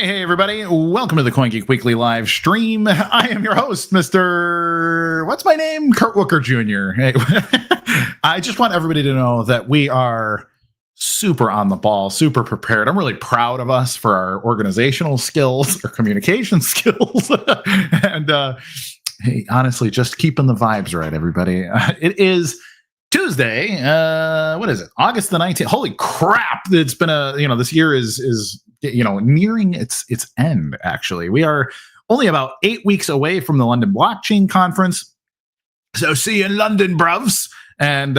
Hey, everybody. Welcome to the CoinGeek Weekly live stream. I am your host, Mr. What's my name? Kurt Wooker Jr. Hey, I just want everybody to know that we are super on the ball, super prepared. I'm really proud of us for our organizational skills, our communication skills. And hey, honestly, just keeping the vibes right, everybody. It is Tuesday. What is it? August the 19th. Holy crap. It's been this year is nearing its end, actually. We are only about 8 weeks away from the London Blockchain Conference. So see you in London, bruvs. And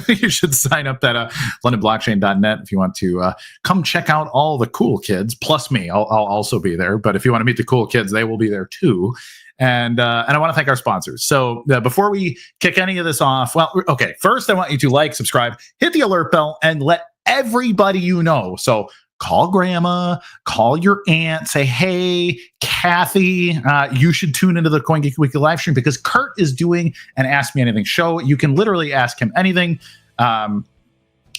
you should sign up at londonblockchain.net if you want to come check out all the cool kids, plus me. I'll also be there. But if you want to meet the cool kids, they will be there too. And I want to thank our sponsors. So before we kick any of this off, first I want you to like, subscribe, hit the alert bell, and let everybody you know. So call grandma, call your aunt, say, hey, Kathy, you should tune into the CoinGeek Weekly live stream because Kurt is doing an Ask Me Anything show. You can literally ask him anything.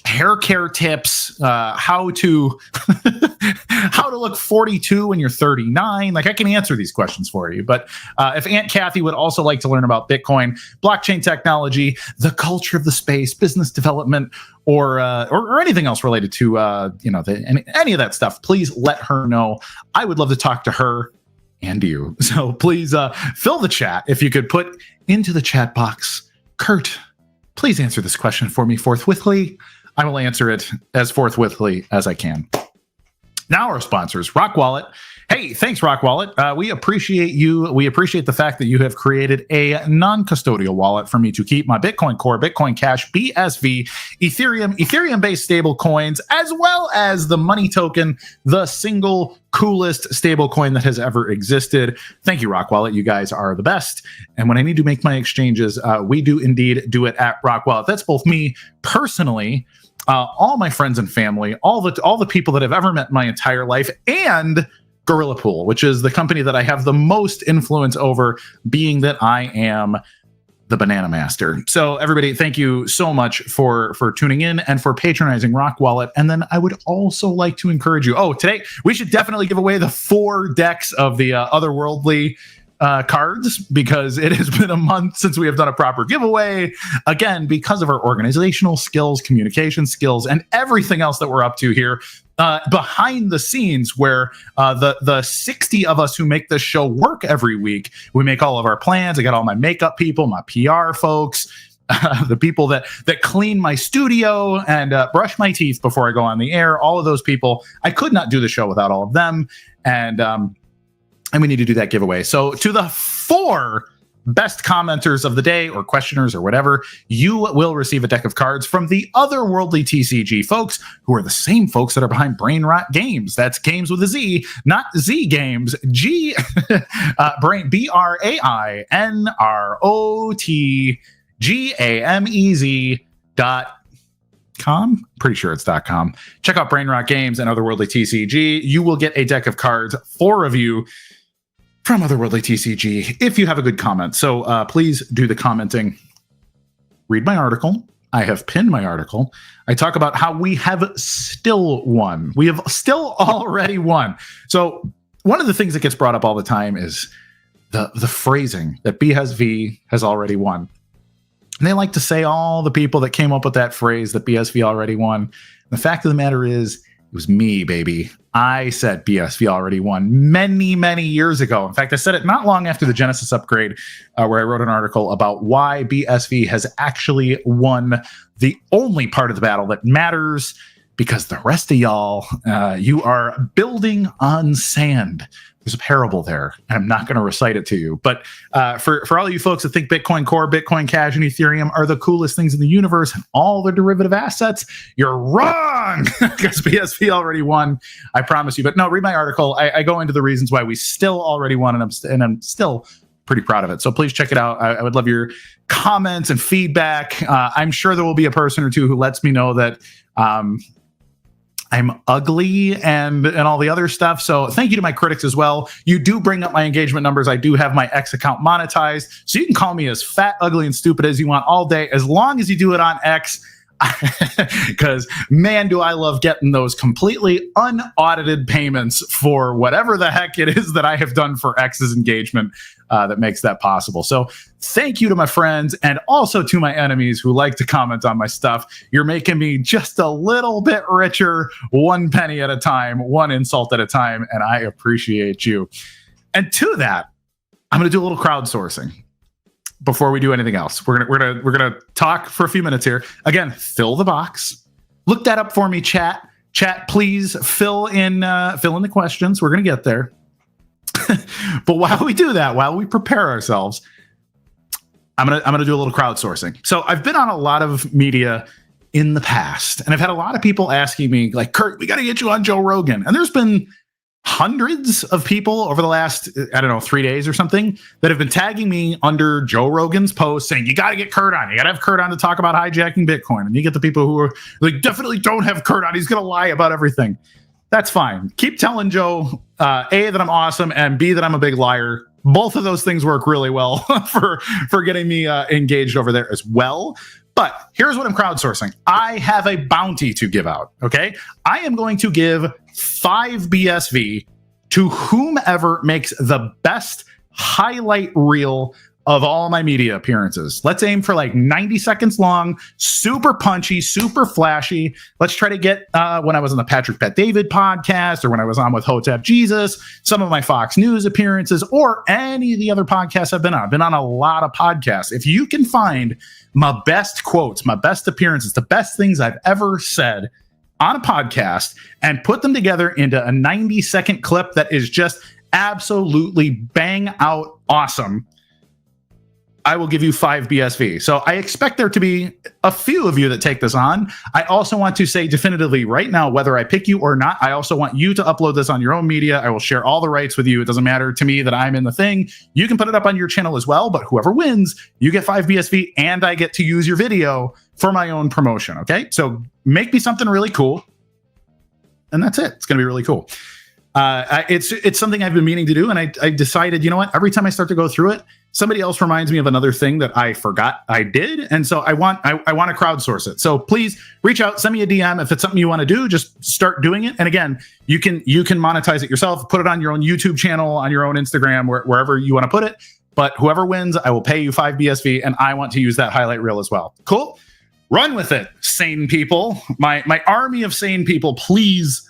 Hair care tips, how to look 42 when you're 39. Like, I can answer these questions for you. But if Aunt Kathy would also like to learn about Bitcoin, blockchain technology, the culture of the space, business development, or anything else related to any of that stuff, please let her know. I would love to talk to her and you. So please fill the chat. If you could put into the chat box, Kurt, please answer this question for me forthwithly. I will answer it as forthwithly as I can. Now our sponsors, Rock Wallet. Hey, thanks, Rock Wallet. We appreciate you. We appreciate the fact that you have created a non-custodial wallet for me to keep my Bitcoin Core, Bitcoin Cash, BSV, Ethereum-based stable coins, as well as the money token, the single coolest stable coin that has ever existed. Thank you, Rock Wallet. You guys are the best. And when I need to make my exchanges, we do indeed do it at Rock Wallet. That's both me personally, all my friends and family, all the people that I've ever met in my entire life, and Gorilla Pool, which is the company that I have the most influence over, being that I am the banana master. So everybody, thank you so much for tuning in and for patronizing Rock Wallet. And then I would also like to encourage you. Today we should definitely give away the 4 decks of the otherworldly cards, because it has been a month since we have done a proper giveaway. Again, because of our organizational skills, communication skills, and everything else that we're up to here behind the scenes, where the 60 of us who make this show work every week. We make all of our plans. I got all my makeup people, my PR folks, the people that clean my studio and brush my teeth before I go on the air. All of those people. I could not do the show without all of them. And we need to do that giveaway. So to the 4 best commenters of the day, or questioners, or whatever, you will receive a deck of cards from the otherworldly TCG folks, who are the same folks that are behind Brain Rot Games. That's games with a Z, not Z Games. Brain, BrainRotGamez.com. Pretty sure it's .com. Check out Brain Rot Games and Otherworldly TCG. You will get a deck of cards, 4 of you, from Otherworldly TCG, if you have a good comment. So please do the commenting. Read my article. I have pinned my article. I talk about how we have still won. We have still already won. So one of the things that gets brought up all the time is the phrasing that BSV has already won. And they like to say all the people that came up with that phrase, that BSV already won. The fact of the matter is, it was me, baby. I said BSV already won many, many years ago. In fact, I said it not long after the Genesis upgrade, where I wrote an article about why BSV has actually won the only part of the battle that matters, because the rest of y'all, you are building on sand. There's a parable there, and I'm not going to recite it to you. But for all you folks that think Bitcoin Core, Bitcoin Cash, and Ethereum are the coolest things in the universe and all the derivative assets, you're wrong, because BSV already won. I promise you. But no, read my article. I go into the reasons why we still already won, and I'm still pretty proud of it. So please check it out. I would love your comments and feedback. I'm sure there will be a person or two who lets me know that I'm ugly and all the other stuff. So thank you to my critics as well. You do bring up my engagement numbers. I do have my X account monetized. So you can call me as fat, ugly, and stupid as you want all day. As long as you do it on X, because man, do I love getting those completely unaudited payments for whatever the heck it is that I have done for X's engagement that makes that possible. So thank you to my friends and also to my enemies who like to comment on my stuff. You're making me just a little bit richer, 1 penny at a time, 1 insult at a time, and I appreciate you. And to that, I'm going to do a little crowdsourcing before we do anything else. We're gonna talk for a few minutes here. Again, fill the box. Look that up for me, chat. Chat, please fill in the questions. We're gonna get there. But while we do that, while we prepare ourselves, I'm gonna do a little crowdsourcing. So I've been on a lot of media in the past, and I've had a lot of people asking me, like, Kurt, we got to get you on Joe Rogan. And there's been hundreds of people over the last, 3 days or something that have been tagging me under Joe Rogan's post saying, you got to get Kurt on. You got to have Kurt on to talk about hijacking Bitcoin. And you get the people who are like, definitely don't have Kurt on. He's going to lie about everything. That's fine. Keep telling Joe, A, that I'm awesome, and B, that I'm a big liar. Both of those things work really well for getting me engaged over there as well. But here's what I'm crowdsourcing. I have a bounty to give out, okay? I am going to give 5 BSV to whomever makes the best highlight reel of all my media appearances. Let's aim for like 90 seconds long, super punchy, super flashy. Let's try to get when I was on the Patrick Bet David podcast, or when I was on with Hotep Jesus, some of my Fox News appearances, or any of the other podcasts I've been on. I've been on a lot of podcasts. If you can find my best quotes, my best appearances, the best things I've ever said on a podcast, and put them together into a 90-second clip that is just absolutely bang out awesome, I will give you 5 BSV. So I expect there to be a few of you that take this on. I also want to say definitively right now, whether I pick you or not, I also want you to upload this on your own media. I will share all the rights with you. It doesn't matter to me that I'm in the thing. You can put it up on your channel as well, but whoever wins, you get 5 BSV and I get to use your video for my own promotion, okay? So make me something really cool, and that's it. It's going to be really cool. It's something I've been meaning to do, and I decided, you know what? Every time I start to go through it, somebody else reminds me of another thing that I forgot I did, and so I want to crowdsource it. So please reach out, send me a DM if it's something you want to do. Just start doing it, and again, you can monetize it yourself, put it on your own YouTube channel, on your own Instagram, wherever you want to put it. But whoever wins, I will pay you 5 BSV, and I want to use that highlight reel as well. Cool, run with it, sane people. My army of sane people, please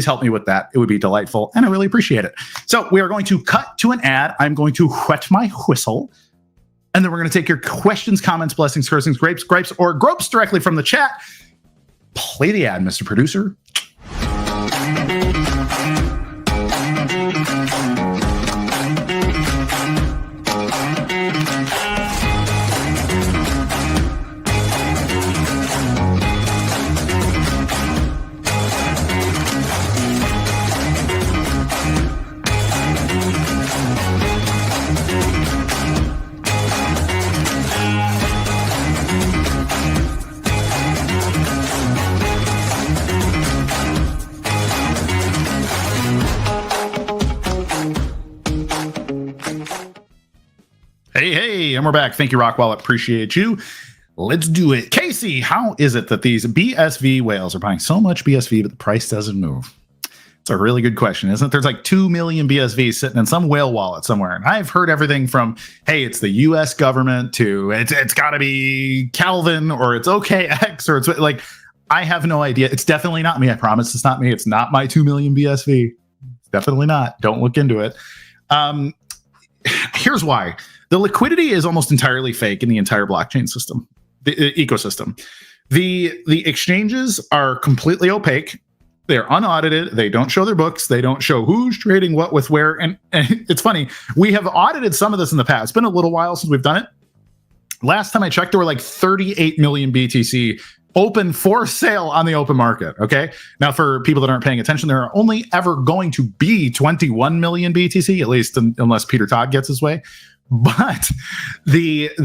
help me with that. It would be delightful, and I really appreciate it. So we are going to cut to an ad. I'm going to whet my whistle, and then we're going to take your questions, comments, blessings, cursings, gripes, or gropes directly from the chat. Play the ad, Mr. Producer. Hey, and we're back. Thank you, Rock Wallet. Appreciate you. Let's do it. Casey, how is it that these BSV whales are buying so much BSV, but the price doesn't move? It's a really good question, isn't it? There's like 2 million BSV sitting in some whale wallet somewhere. And I've heard everything from, hey, it's the US government, to it's got to be Calvin, or it's OKX, or it's like, I have no idea. It's definitely not me. I promise it's not me. It's not my 2 million BSV. It's definitely not. Don't look into it. Here's why. The liquidity is almost entirely fake in the entire blockchain system, the ecosystem. The exchanges are completely opaque. They're unaudited. They don't show their books. They don't show who's trading what with where. And it's funny. We have audited some of this in the past. It's been a little while since we've done it. Last time I checked, there were like 38 million BTC open for sale on the open market. Okay. Now, for people that aren't paying attention, there are only ever going to be 21 million BTC, at least unless Peter Todd gets his way. But the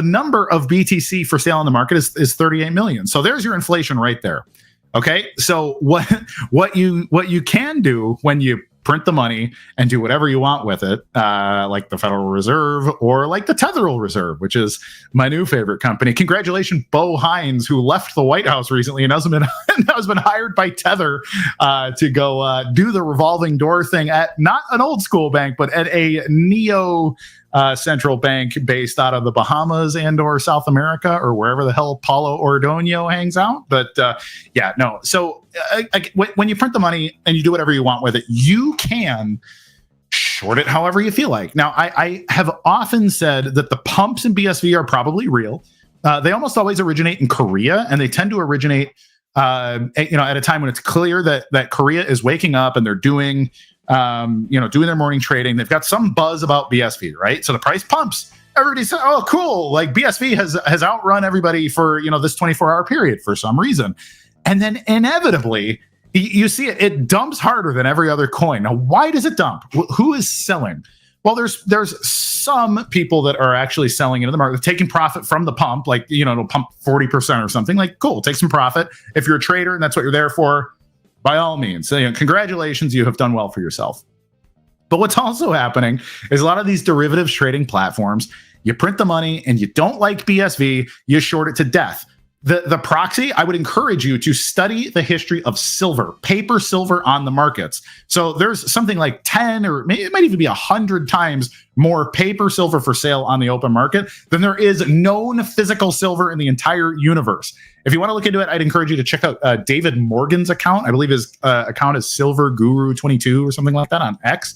number of BTC for sale on the market is 38 million. So there's your inflation right there. Okay. So what you can do when you print the money and do whatever you want with it, like the Federal Reserve or like the Federal Reserve, which is my new favorite company. Congratulations, Bo Hines, who left the White House recently and has been hired by Tether to go do the revolving door thing at not an old school bank, but at a neo central bank based out of the Bahamas and or South America or wherever the hell Paulo Ordonio hangs out. But yeah, no. So when you print the money and you do whatever you want with it, you can short it however you feel like. Now, I have often said that the pumps in BSV are probably real. They almost always originate in Korea, and they tend to originate at a time when it's clear that Korea is waking up and they're doing their morning trading. They've got some buzz about BSV, right? So the price pumps. Everybody said, "Oh, cool! Like BSV has outrun everybody for this 24-hour period for some reason," and then inevitably you see it dumps harder than every other coin. Now, why does it dump? Who is selling? Well, there's some people that are actually selling into the market, taking profit from the pump, like it'll pump 40% or something. Like, cool, take some profit. If you're a trader and that's what you're there for, by all means, congratulations, you have done well for yourself. But what's also happening is a lot of these derivatives trading platforms, you print the money and you don't like BSV, you short it to death. The proxy, I would encourage you to study the history of silver, paper silver on the markets. So there's something like 10 or maybe it might even be 100 times more paper silver for sale on the open market than there is known physical silver in the entire universe. If you want to look into it, I'd encourage you to check out David Morgan's account. I believe his account is Silver Guru 22 or something like that on X.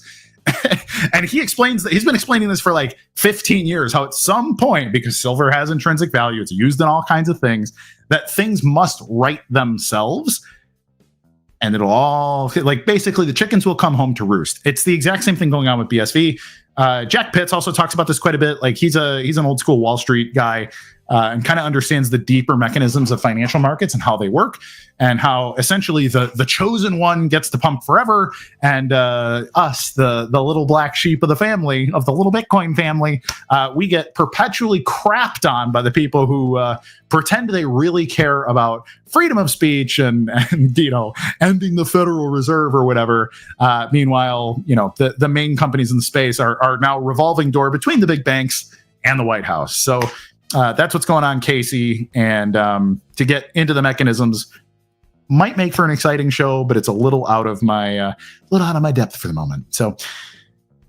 And he explains that he's been explaining this for like 15 years, how at some point, because silver has intrinsic value, it's used in all kinds of things, that things must right themselves. And it'll all, like, basically the chickens will come home to roost. It's the exact same thing going on with BSV. Jack Pitts also talks about this quite a bit. Like he's an old school Wall Street guy and kind of understands the deeper mechanisms of financial markets and how they work, and how essentially the chosen one gets to pump forever, and us, the little black sheep of the family, of the little Bitcoin family, we get perpetually crapped on by the people who pretend they really care about freedom of speech and ending the Federal Reserve or whatever. Meanwhile, the main companies in the space are now revolving door between the big banks and the White House. So that's what's going on, Casey. And to get into the mechanisms might make for an exciting show, but it's a little out of my depth for the moment. So,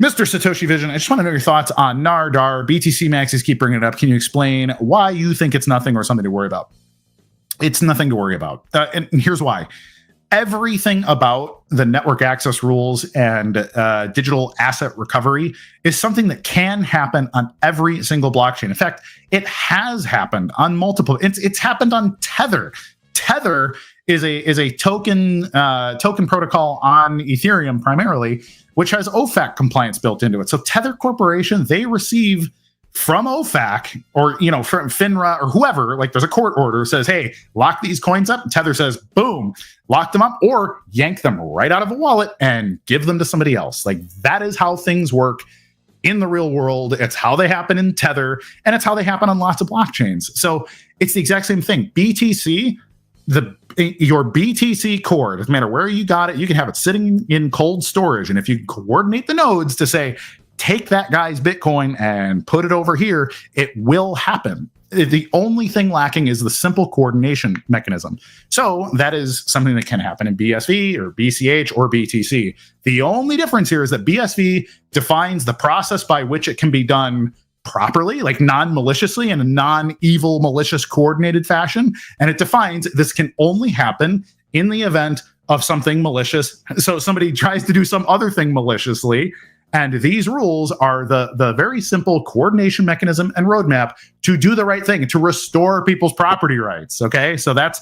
Mr. Satoshi Vision, I just want to know your thoughts on NAR, DAR, BTC Maxis. Keep bringing it up. Can you explain why you think it's nothing or something to worry about? It's nothing to worry about, and here's why. Everything about the network access rules and digital asset recovery is something that can happen on every single blockchain. In fact, it has happened on multiple. It's happened on Tether. Tether is a token protocol on Ethereum primarily, which has OFAC compliance built into it. So Tether Corporation, they receive from OFAC or from FINRA or whoever, like there's a court order says, hey, lock these coins up. Tether says, boom, lock them up, or yank them right out of a wallet and give them to somebody else. Like that is how things work in the real world. It's how they happen in Tether, and it's how they happen on lots of blockchains. So it's the exact same thing. BTC, your BTC core, doesn't matter where you got it, you can have it sitting in cold storage. And if you coordinate the nodes to say, take that guy's Bitcoin and put it over here, it will happen. The only thing lacking is the simple coordination mechanism. So that is something that can happen in BSV or BCH or BTC. The only difference here is that BSV defines the process by which it can be done properly, like non-maliciously, in a non-evil, malicious, coordinated fashion. And it defines this can only happen in the event of something malicious. So somebody tries to do some other thing maliciously. And these rules are the very simple coordination mechanism and roadmap to do the right thing, to restore people's property rights. Okay, so that's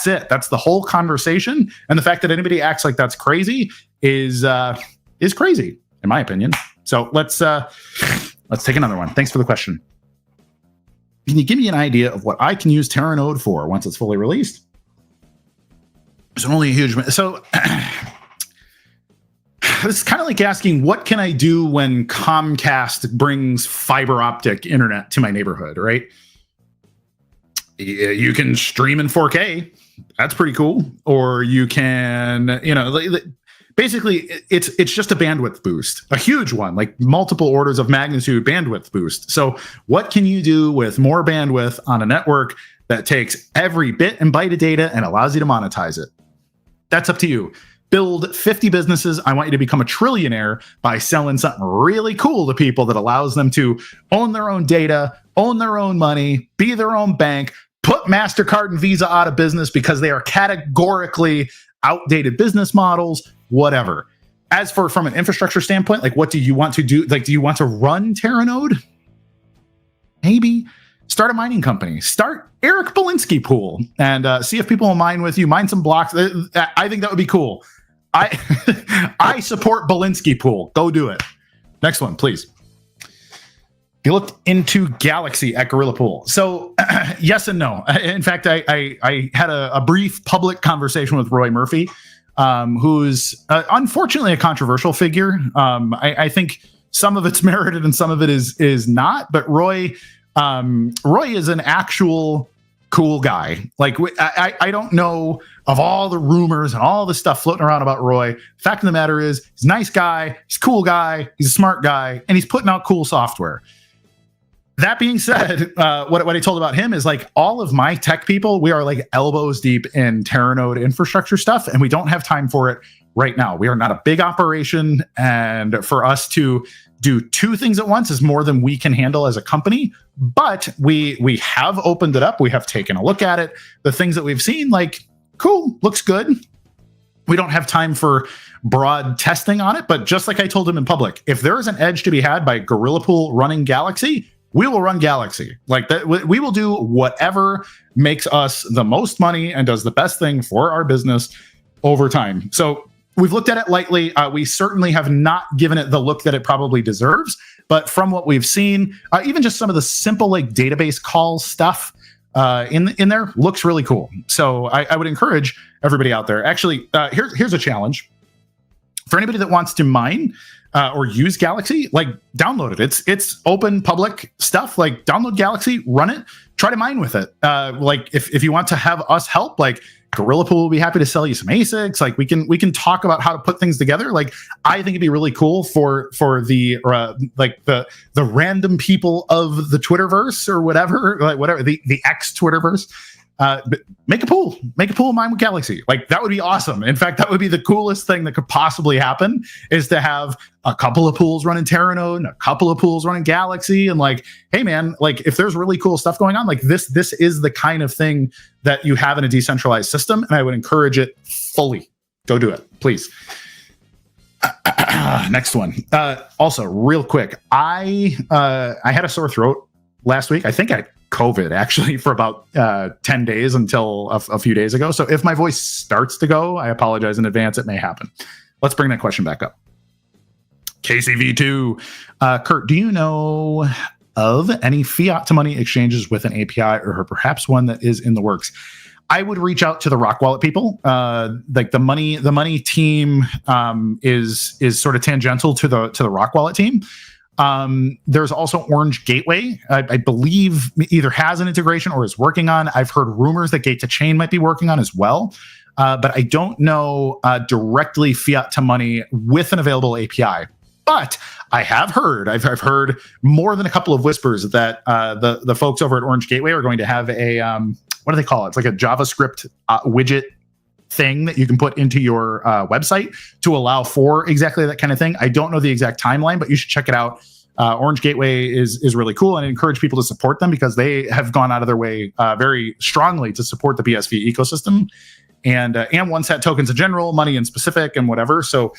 it. That's the whole conversation. And the fact that anybody acts like that's crazy is crazy, in my opinion. So let's take another one. Thanks for the question. Can you give me an idea of what I can use Terranode for once it's fully released? It's only a huge. So. It's kind of like asking, what can I do when Comcast brings fiber optic internet to my neighborhood, right? You can stream in 4K. That's pretty cool. Or you can, basically it's just a bandwidth boost, a huge one, like multiple orders of magnitude bandwidth boost. So what can you do with more bandwidth on a network that takes every bit and byte of data and allows you to monetize it? That's up to you. Build 50 businesses. I want you to become a trillionaire by selling something really cool to people that allows them to own their own data, own their own money, be their own bank, put MasterCard and Visa out of business because they are categorically outdated business models, whatever. As for from an infrastructure standpoint, like what do you want to do? Like, do you want to run Terranode? Maybe. Start a mining company. Start Eric Belinsky pool and see if people will mine with you. Mine some blocks. I think that would be cool. I support Belinsky pool. Go do it. Next one, please. You looked into Galaxy at Gorilla Pool. So yes and no. In fact, I had a brief public conversation with Roy Murphy, who's unfortunately a controversial figure. I think some of it's merited and some of it is not. But Roy is an actual cool guy. Like I don't know of all the rumors and all the stuff floating around about Roy. Fact of the matter is, he's a nice guy, he's a cool guy, he's a smart guy, and he's putting out cool software. That being said, what I told about him is like all of my tech people, we are like elbows deep in Terranode infrastructure stuff, and we don't have time for it right now. We are not a big operation, and for us to do two things at once is more than we can handle as a company. But we have opened it up. We have taken a look at it. The things that we've seen, like, cool, looks good. We don't have time for broad testing on it, but just like I told him in public, if there is an edge to be had by Gorilla Pool running Galaxy, we will run Galaxy. Like that, we will do whatever makes us the most money and does the best thing for our business over time. So we've looked at it lightly. We certainly have not given it the look that it probably deserves. But from what we've seen, even just some of the simple like database call stuff in there looks really cool. So I would encourage everybody out there. Actually, here's a challenge for anybody that wants to mine or use Galaxy. Like, download it. It's open public stuff. Like, download Galaxy, run it, try to mine with it. Like if you want to have us help, like Gorilla Pool will be happy to sell you some ASICs. Like we can talk about how to put things together. Like I think it'd be really cool for the like the random people of the Twitterverse or whatever, like whatever the X Twitterverse. Make a pool mine with Galaxy. Like that would be awesome. In fact, that would be the coolest thing that could possibly happen, is to have a couple of pools running Terranode and a couple of pools running Galaxy. And like, hey man, like if there's really cool stuff going on, like this is the kind of thing that you have in a decentralized system. And I would encourage it fully. Go do it, please. Next one. Also real quick, I had a sore throat last week. I think I COVID actually for about 10 days until a few days ago. So if my voice starts to go, I apologize in advance. It may happen. Let's bring that question back up. KCV2. Kurt, do you know of any fiat to money exchanges with an API or perhaps one that is in the works? I would reach out to the Rock Wallet people. Like the money team is sort of tangential to the Rock Wallet team. There's also Orange Gateway, I believe either has an integration or is working on. I've heard rumors that Gate to Chain might be working on as well. But I don't know directly fiat to money with an available API. But I've heard more than a couple of whispers that the folks over at Orange Gateway are going to have a what do they call it? It's like a JavaScript widget thing that you can put into your website to allow for exactly that kind of thing. I don't know the exact timeline, but you should check it out. Orange Gateway is really cool, and I encourage people to support them because they have gone out of their way very strongly to support the BSV ecosystem and one-set tokens in general, money in specific, and whatever. So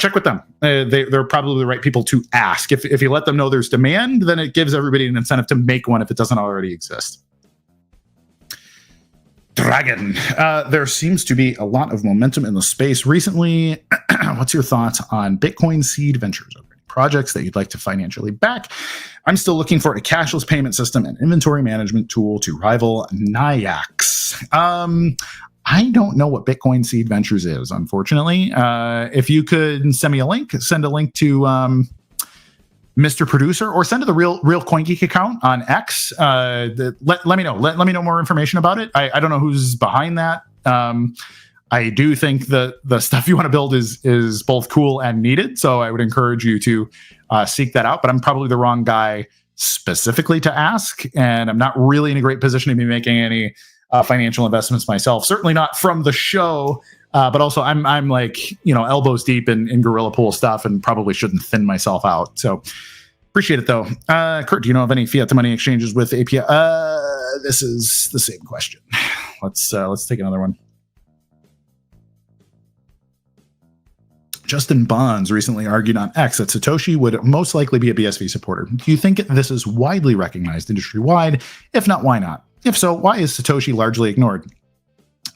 check with them. They're probably the right people to ask. If you let them know there's demand, then it gives everybody an incentive to make one if it doesn't already exist. Dragon. There seems to be a lot of momentum in the space recently. What's your thoughts on Bitcoin seed ventures or projects that you'd like to financially back? I'm still looking for a cashless payment system and inventory management tool to rival Nayax. I don't know what Bitcoin seed ventures is, unfortunately. If you could send me a link, send a link to Mr. Producer, or send to the real CoinGeek account on X. Let me know. Let me know more information about it. I don't know who's behind that. I do think that the stuff you want to build is both cool and needed. So I would encourage you to seek that out. But I'm probably the wrong guy specifically to ask, and I'm not really in a great position to be making any financial investments myself. Certainly not from the show. But also, I'm like, elbows deep in gorilla pool stuff, and probably shouldn't thin myself out. So appreciate it though. Kurt, do you know of any fiat to money exchanges with API? This is the same question. Let's take another one. Justin Bonds recently argued on X that Satoshi would most likely be a BSV supporter. Do you think this is widely recognized industry-wide? If not, why not? If so, why is Satoshi largely ignored?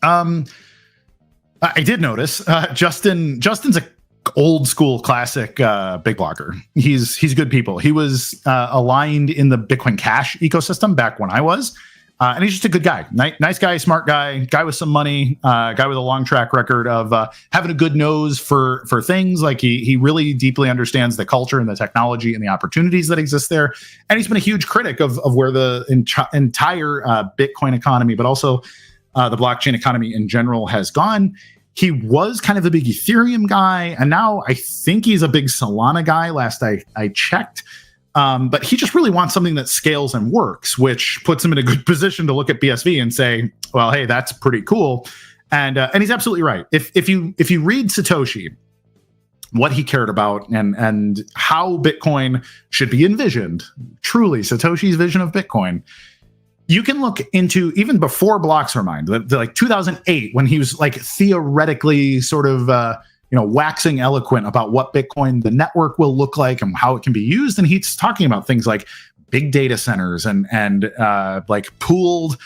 I did notice Justin's a old school classic big blogger. He's good people. He was aligned in the Bitcoin Cash ecosystem back when I was. And he's just a good guy, nice guy, smart guy with some money, guy with a long track record of having a good nose for things. Like he really deeply understands the culture and the technology and the opportunities that exist there. And he's been a huge critic of where the entire Bitcoin economy, but also the blockchain economy in general has gone. He was kind of a big Ethereum guy, and now I think he's a big Solana guy. Last I checked. But he just really wants something that scales and works, which puts him in a good position to look at BSV and say, well, hey, that's pretty cool. And he's absolutely right. If you read Satoshi, what he cared about and how Bitcoin should be envisioned, truly Satoshi's vision of Bitcoin, you can look into even before blocks were mined, like 2008, when he was like theoretically sort of waxing eloquent about what Bitcoin, the network, will look like and how it can be used. And he's talking about things like big data centers and like pooled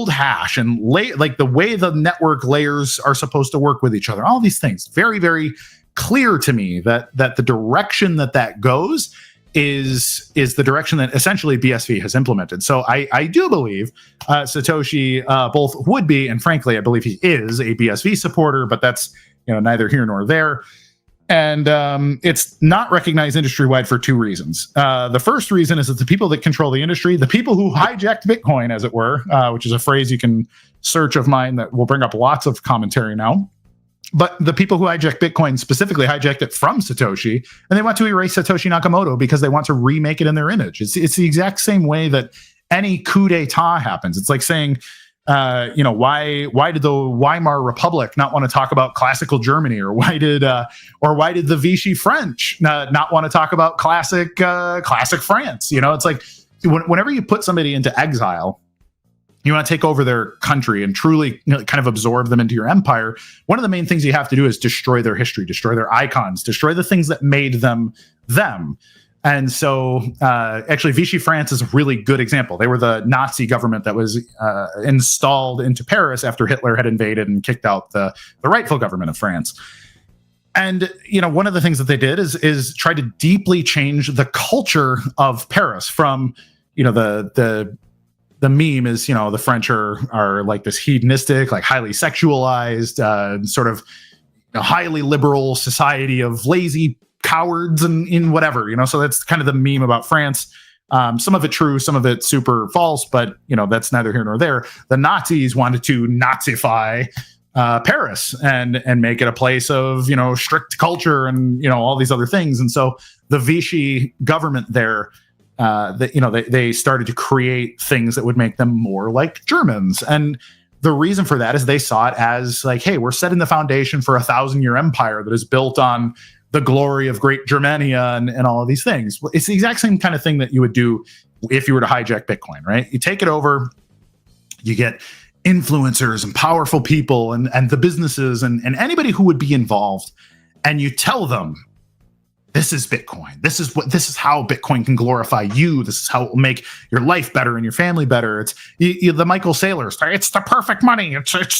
hash and like the way the network layers are supposed to work with each other. All these things, very, very clear to me that the direction that goes is the direction that essentially BSV has implemented. So I do believe Satoshi both would be, and frankly, I believe he is a BSV supporter, but that's neither here nor there. And it's not recognized industry-wide for two reasons. The first reason is that the people that control the industry, the people who hijacked Bitcoin, as it were, which is a phrase you can search of mine that will bring up lots of commentary now. But the people who hijacked Bitcoin specifically hijacked it from Satoshi, and they want to erase Satoshi Nakamoto because they want to remake it in their image. It's the exact same way that any coup d'etat happens. It's like saying, why did the Weimar Republic not want to talk about classical Germany, or why did the Vichy French not want to talk about classic France? It's like whenever you put somebody into exile, you want to take over their country and truly kind of absorb them into your empire. One of the main things you have to do is destroy their history, destroy their icons, destroy the things that made them them. And so actually Vichy France is a really good example. They were the Nazi government that was installed into Paris after Hitler had invaded and kicked out the rightful government of France. And, one of the things that they did is try to deeply change the culture of Paris from, the meme is, the French are like this hedonistic, like highly sexualized, sort of highly liberal society of lazy cowards and in whatever, so that's kind of the meme about France. Some of it true, some of it super false, but that's neither here nor there. The Nazis wanted to Nazify Paris and make it a place of strict culture and all these other things. And so the Vichy government there, they started to create things that would make them more like Germans. And the reason for that is they saw it as like, hey, we're setting the foundation for a 1,000-year empire that is built on the glory of Great Germania and all of these things. It's the exact same kind of thing that you would do if you were to hijack Bitcoin, right? You take it over, you get influencers and powerful people and the businesses and anybody who would be involved, and you tell them, this is Bitcoin. This is how Bitcoin can glorify you. This is how it will make your life better and your family better. It's the Michael Saylors. It's the perfect money.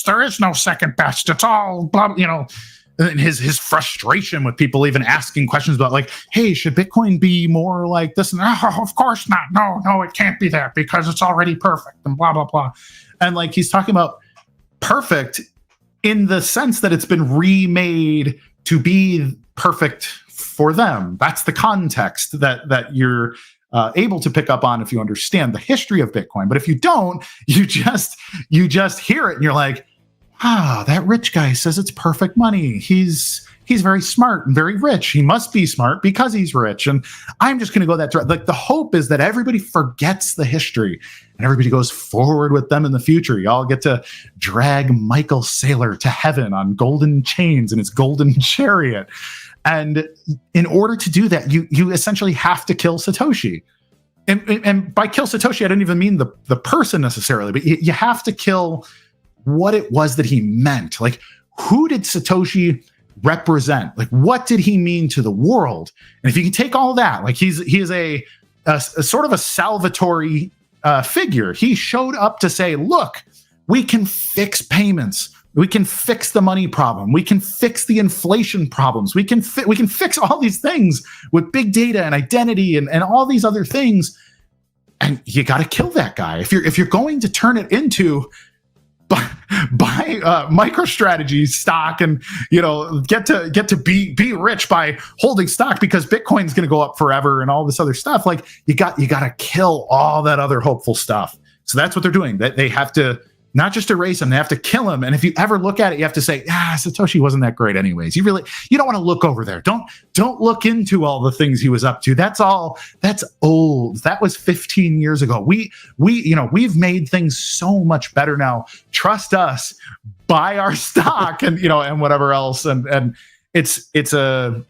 There is no second best. It's all blah. And his frustration with people even asking questions about like, hey, should Bitcoin be more like this? And of course not. No, it can't be that because it's already perfect and blah blah blah. And like he's talking about perfect in the sense that it's been remade to be perfect for them. That's the context that you're able to pick up on if you understand the history of Bitcoin. But if you don't, you just hear it and you're like, that rich guy says it's perfect money. He's very smart and very rich. He must be smart because he's rich. And I'm just going to go that direction. Like, the hope is that everybody forgets the history and everybody goes forward with them in the future. Y'all get to drag Michael Saylor to heaven on golden chains in his golden chariot. And in order to do that, you essentially have to kill Satoshi. And by kill Satoshi, I don't even mean the person necessarily, but you have to kill what it was that he meant. Like, who did Satoshi represent? Like, what did he mean to the world? And if you can take all that, like, he is a sort of a salvatory figure. He showed up to say, look, we can fix payments. We can fix the money problem. We can fix the inflation problems. We can fix all these things with big data and identity and all these other things. And you got to kill that guy. If you're going to turn it into buy MicroStrategy stock and get to be rich by holding stock because Bitcoin's going to go up forever and all this other stuff, like, you got to kill all that other hopeful stuff. So that's what they're doing. That they have to not just erase him, they have to kill him. And if you ever look at it, you have to say, Satoshi wasn't that great anyways. You don't want to look over there. Don't look into all the things he was up to. That's old. That was 15 years ago. We've made things so much better now. Trust us, buy our stock and whatever else. And it's a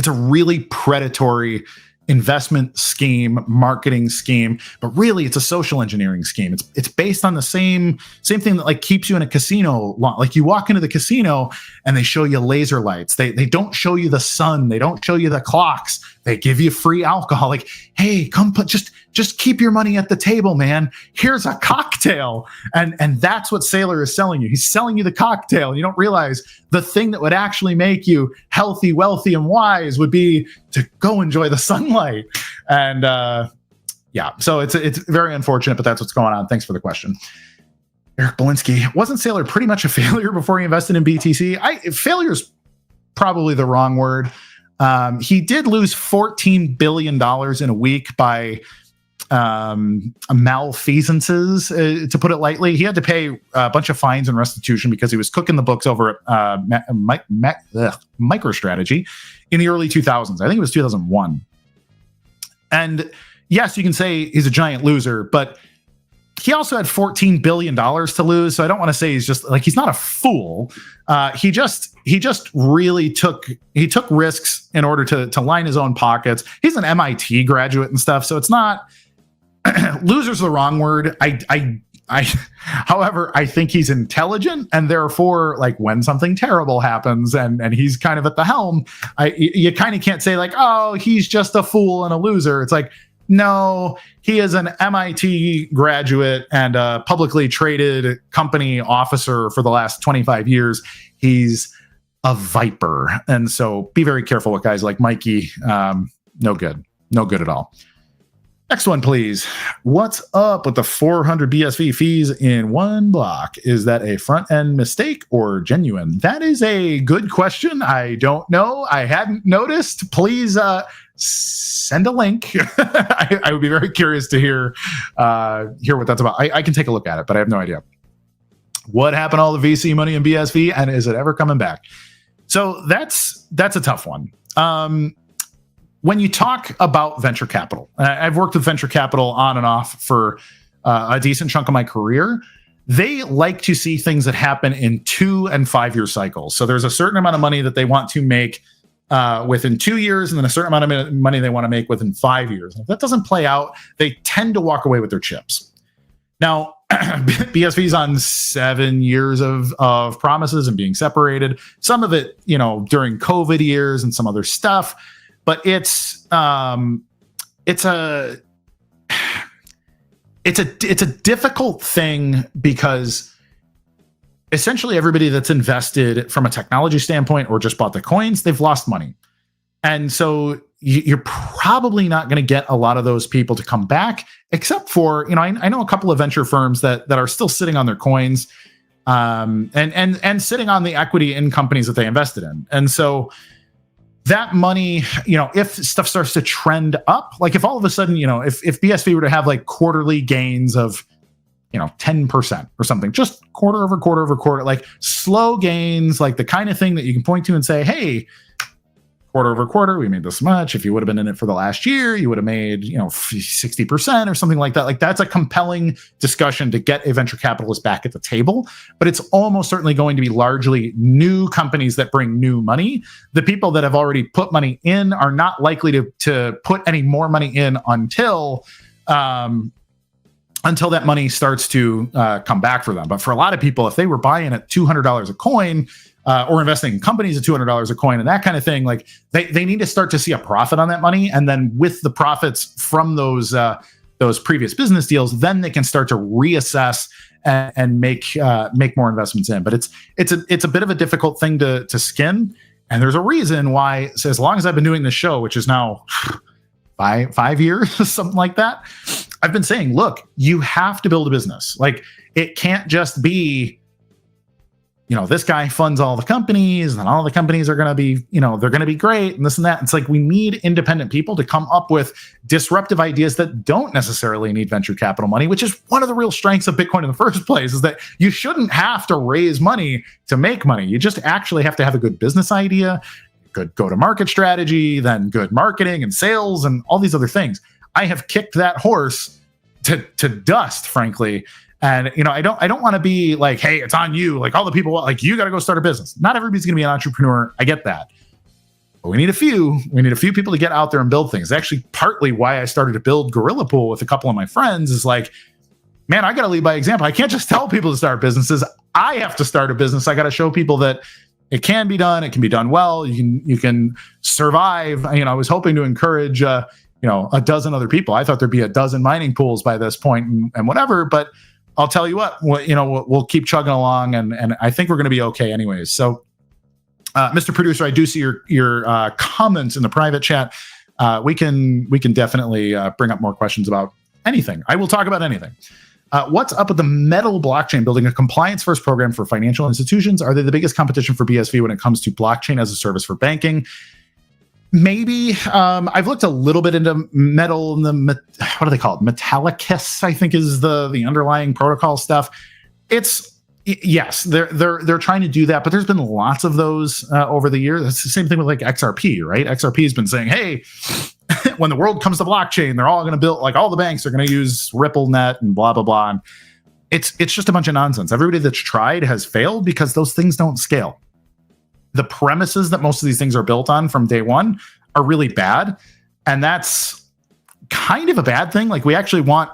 really predatory investment scheme, marketing scheme, but really it's a social engineering scheme. It's based on the same thing that, like, keeps you in a casino. Like, you walk into the casino and they show you laser lights. They don't show you the sun. They don't show you the clocks. They give you free alcohol. Like, hey, come just keep your money at the table, man. Here's a cocktail. And that's what Saylor is selling you. He's selling you the cocktail. And you don't realize the thing that would actually make you healthy, wealthy, and wise would be to go enjoy the sunlight. And so it's very unfortunate, but that's what's going on. Thanks for the question. Eric Belinsky, wasn't Saylor pretty much a failure before he invested in BTC? Failure is probably the wrong word. He did lose $14 billion in a week by malfeasances, to put it lightly. He had to pay a bunch of fines and restitution because he was cooking the books over at MicroStrategy in the early 2000s. I think it was 2001. And yes, you can say he's a giant loser, but he also had $14 billion to lose. So I don't want to say he's not a fool. He just really took risks in order to line his own pockets. He's an MIT graduate and stuff. So it's not, loser's the wrong word. However, I think he's intelligent, and therefore, like, when something terrible happens and he's kind of at the helm, you kind of can't say, like, oh, he's just a fool and a loser. It's like, no, he is an MIT graduate and a publicly traded company officer for the last 25 years. He's a viper. And so be very careful with guys like Mikey. No good at all. Next one, please. What's up with the 400 BSV fees in one block? Is that a front-end mistake or genuine? That is a good question. I don't know. I hadn't noticed. Please send a link. I would be very curious to hear what that's about. I can take a look at it, but I have no idea. What happened to all the VC money in BSV, and is it ever coming back? So that's a tough one. When you talk about venture capital, I've worked with venture capital on and off for a decent chunk of my career. They like to see things that happen in 2 and 5 year cycles. So there's a certain amount of money that they want to make within 2 years, and then a certain amount of money they want to make within 5 years. And if that doesn't play out, they tend to walk away with their chips. Now, BSV's on 7 years of promises and being separated. Some of it, during COVID years and some other stuff. But it's a difficult thing because essentially everybody that's invested from a technology standpoint or just bought the coins, they've lost money. And so you're probably not going to get a lot of those people to come back, except for, I know a couple of venture firms that are still sitting on their coins and sitting on the equity in companies that they invested in. And so that money, if stuff starts to trend up, like if all of a sudden, if BSV were to have like quarterly gains of 10% or something, just quarter over quarter over quarter, like slow gains, like the kind of thing that you can point to and say, hey, quarter over quarter, we made this much. If you would have been in it for the last year, you would have made, 60% or something like that. Like that's a compelling discussion to get a venture capitalist back at the table. But it's almost certainly going to be largely new companies that bring new money. The people that have already put money in are not likely to put any more money in until that money starts to come back for them. But for a lot of people, if they were buying at $200 a coin, or investing in companies at $200 a coin and that kind of thing, like they need to start to see a profit on that money. And then with the profits from those previous business deals, then they can start to reassess and make more investments in. But it's a bit of a difficult thing to skin. And there's a reason why, so as long as I've been doing this show, which is now five years, something like that, I've been saying, look, you have to build a business. Like it can't just be, this guy funds all the companies and all the companies are going to be, they're going to be great and this and that. It's like we need independent people to come up with disruptive ideas that don't necessarily need venture capital money, which is one of the real strengths of Bitcoin in the first place, is that you shouldn't have to raise money to make money. You just actually have to have a good business idea, good go-to-market strategy, then good marketing and sales and all these other things. I have kicked that horse to dust, frankly. And, I don't want to be like, hey, it's on you. Like all the people, like you got to go start a business. Not everybody's going to be an entrepreneur. I get that. But we need a few people to get out there and build things. Actually, partly why I started to build Gorilla Pool with a couple of my friends is like, man, I got to lead by example. I can't just tell people to start businesses. I have to start a business. I got to show people that it can be done. It can be done well. You can survive. I was hoping to encourage, a dozen other people. I thought there'd be a dozen mining pools by this point and whatever, but I'll tell you what, we'll keep chugging along, and I think we're going to be okay anyways. So, Mr. Producer, I do see your comments in the private chat. We can definitely bring up more questions about anything. I will talk about anything. What's up with the Metal blockchain building a compliance-first program for financial institutions? Are they the biggest competition for BSV when it comes to blockchain as a service for banking? Maybe. I've looked a little bit into Metal and what do they call it? Metallicus, I think, is the underlying protocol stuff. Yes, they're trying to do that, but there's been lots of those over the years. It's the same thing with like XRP, right? XRP has been saying, hey, when the world comes to blockchain, they're all going to build, like all the banks are going to use RippleNet and blah, blah, blah. And it's just a bunch of nonsense. Everybody that's tried has failed because those things don't scale. The premises that most of these things are built on from day one are really bad. And that's kind of a bad thing. Like we actually want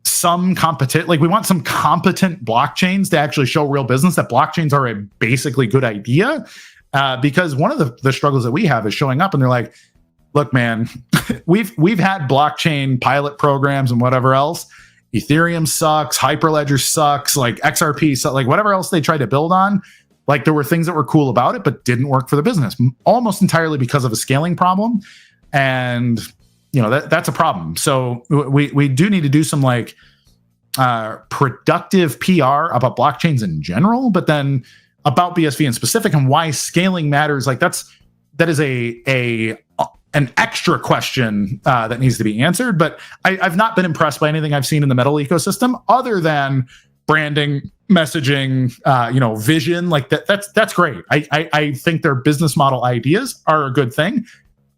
some competent blockchains to actually show real business, that blockchains are a basically good idea. Because one of the struggles that we have is showing up and they're like, look, man, we've had blockchain pilot programs and whatever else. Ethereum sucks, Hyperledger sucks, like XRP sucks, like whatever else they tried to build on. Like there were things that were cool about it, but didn't work for the business, almost entirely because of a scaling problem. And that's a problem. So we do need to do some like productive PR about blockchains in general, but then about BSV in specific and why scaling matters. Like that is an extra question that needs to be answered. But I've not been impressed by anything I've seen in the Metal ecosystem other than branding, messaging, vision. Like that's great. I think their business model ideas are a good thing.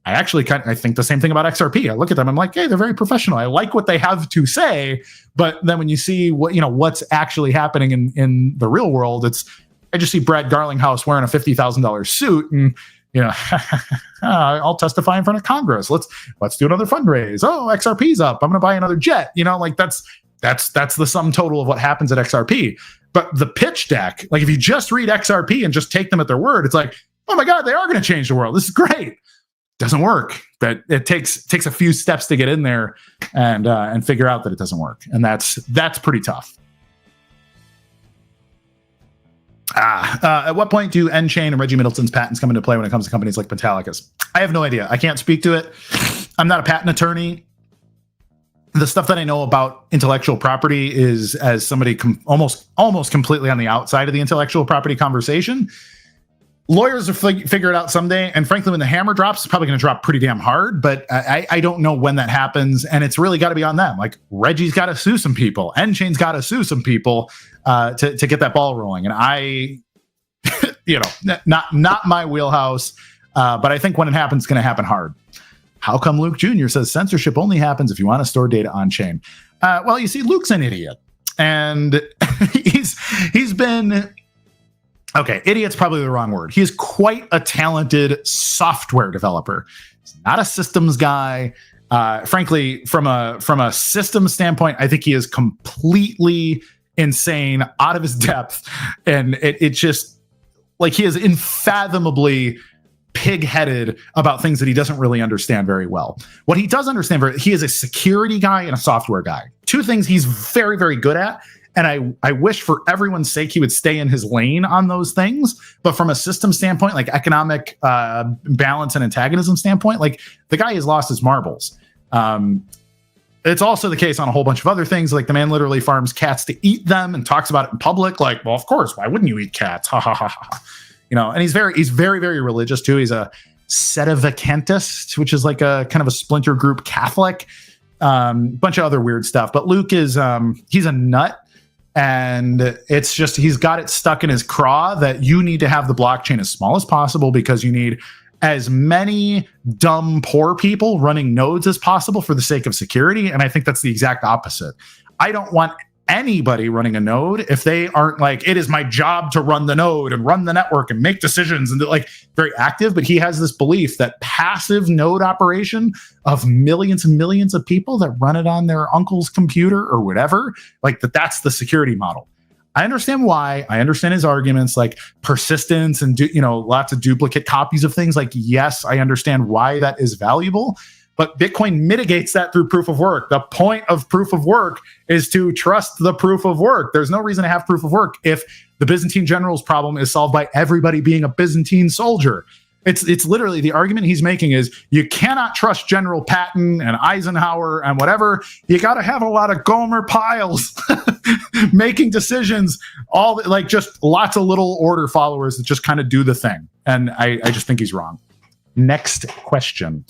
I actually I think the same thing about XRP. I look at them, I'm like, hey, they're very professional. I like what they have to say, but then when you see what's actually happening in the real world, I just see Brad Garlinghouse wearing a $50,000 suit and I'll testify in front of Congress. Let's do another fundraise. Oh, XRP's up. I'm going to buy another jet. Like that's the sum total of what happens at XRP. But the pitch deck, like if you just read XRP and just take them at their word, it's like, oh my God, they are going to change the world. This is great. Doesn't work. But it takes a few steps to get in there and figure out that it doesn't work. And that's pretty tough. At what point do N-Chain and Reggie Middleton's patents come into play when it comes to companies like Metallicus? I have no idea. I can't speak to it. I'm not a patent attorney. The stuff that I know about intellectual property is as somebody almost completely on the outside of the intellectual property conversation. lawyers will figure it out someday. And frankly, when the hammer drops, it's probably going to drop pretty damn hard. But I don't know when that happens. And it's really got to be on them. Like Reggie's got to sue some people. N-Chain's got to sue some people to get that ball rolling. And I, not my wheelhouse. But I think when it happens, it's going to happen hard. How come Luke Jr. says censorship only happens if you want to store data on chain? Well, you see, Luke's an idiot. And he's been... Okay, idiot's probably the wrong word. He is quite a talented software developer. He's not a systems guy. Frankly, from a systems standpoint, I think he is completely insane, out of his depth. And it just, like, he is unfathomably pig-headed about things that he doesn't really understand very well. What he does understand, he is a security guy and a software guy. Two things he's very, very good at. And I wish for everyone's sake he would stay in his lane on those things. But from a system standpoint, like economic balance and antagonism standpoint, like the guy has lost his marbles. It's also the case on a whole bunch of other things. Like the man literally farms cats to eat them and talks about it in public. Like, well, of course, why wouldn't you eat cats? Ha ha ha ha. And he's very, very religious too. He's a sedevacantist, which is like a kind of a splinter group Catholic. Bunch of other weird stuff. But Luke is he's a nut. And it's just, he's got it stuck in his craw that you need to have the blockchain as small as possible because you need as many dumb, poor people running nodes as possible for the sake of security. And I think that's the exact opposite. I don't want anybody running a node if they aren't like, it is my job to run the node and run the network and make decisions and like very active. But he has this belief that passive node operation of millions and millions of people that run it on their uncle's computer or whatever, like that's the security model. I understand why. I understand his arguments, like persistence and lots of duplicate copies of things. Like, yes, I understand why that is valuable. But Bitcoin mitigates that through proof of work. The point of proof of work is to trust the proof of work. There's no reason to have proof of work if the Byzantine general's problem is solved by everybody being a Byzantine soldier. It's literally the argument he's making is you cannot trust General Patton and Eisenhower and whatever. You got to have a lot of Gomer Piles making decisions, just lots of little order followers that just kind of do the thing. And I just think he's wrong. Next question.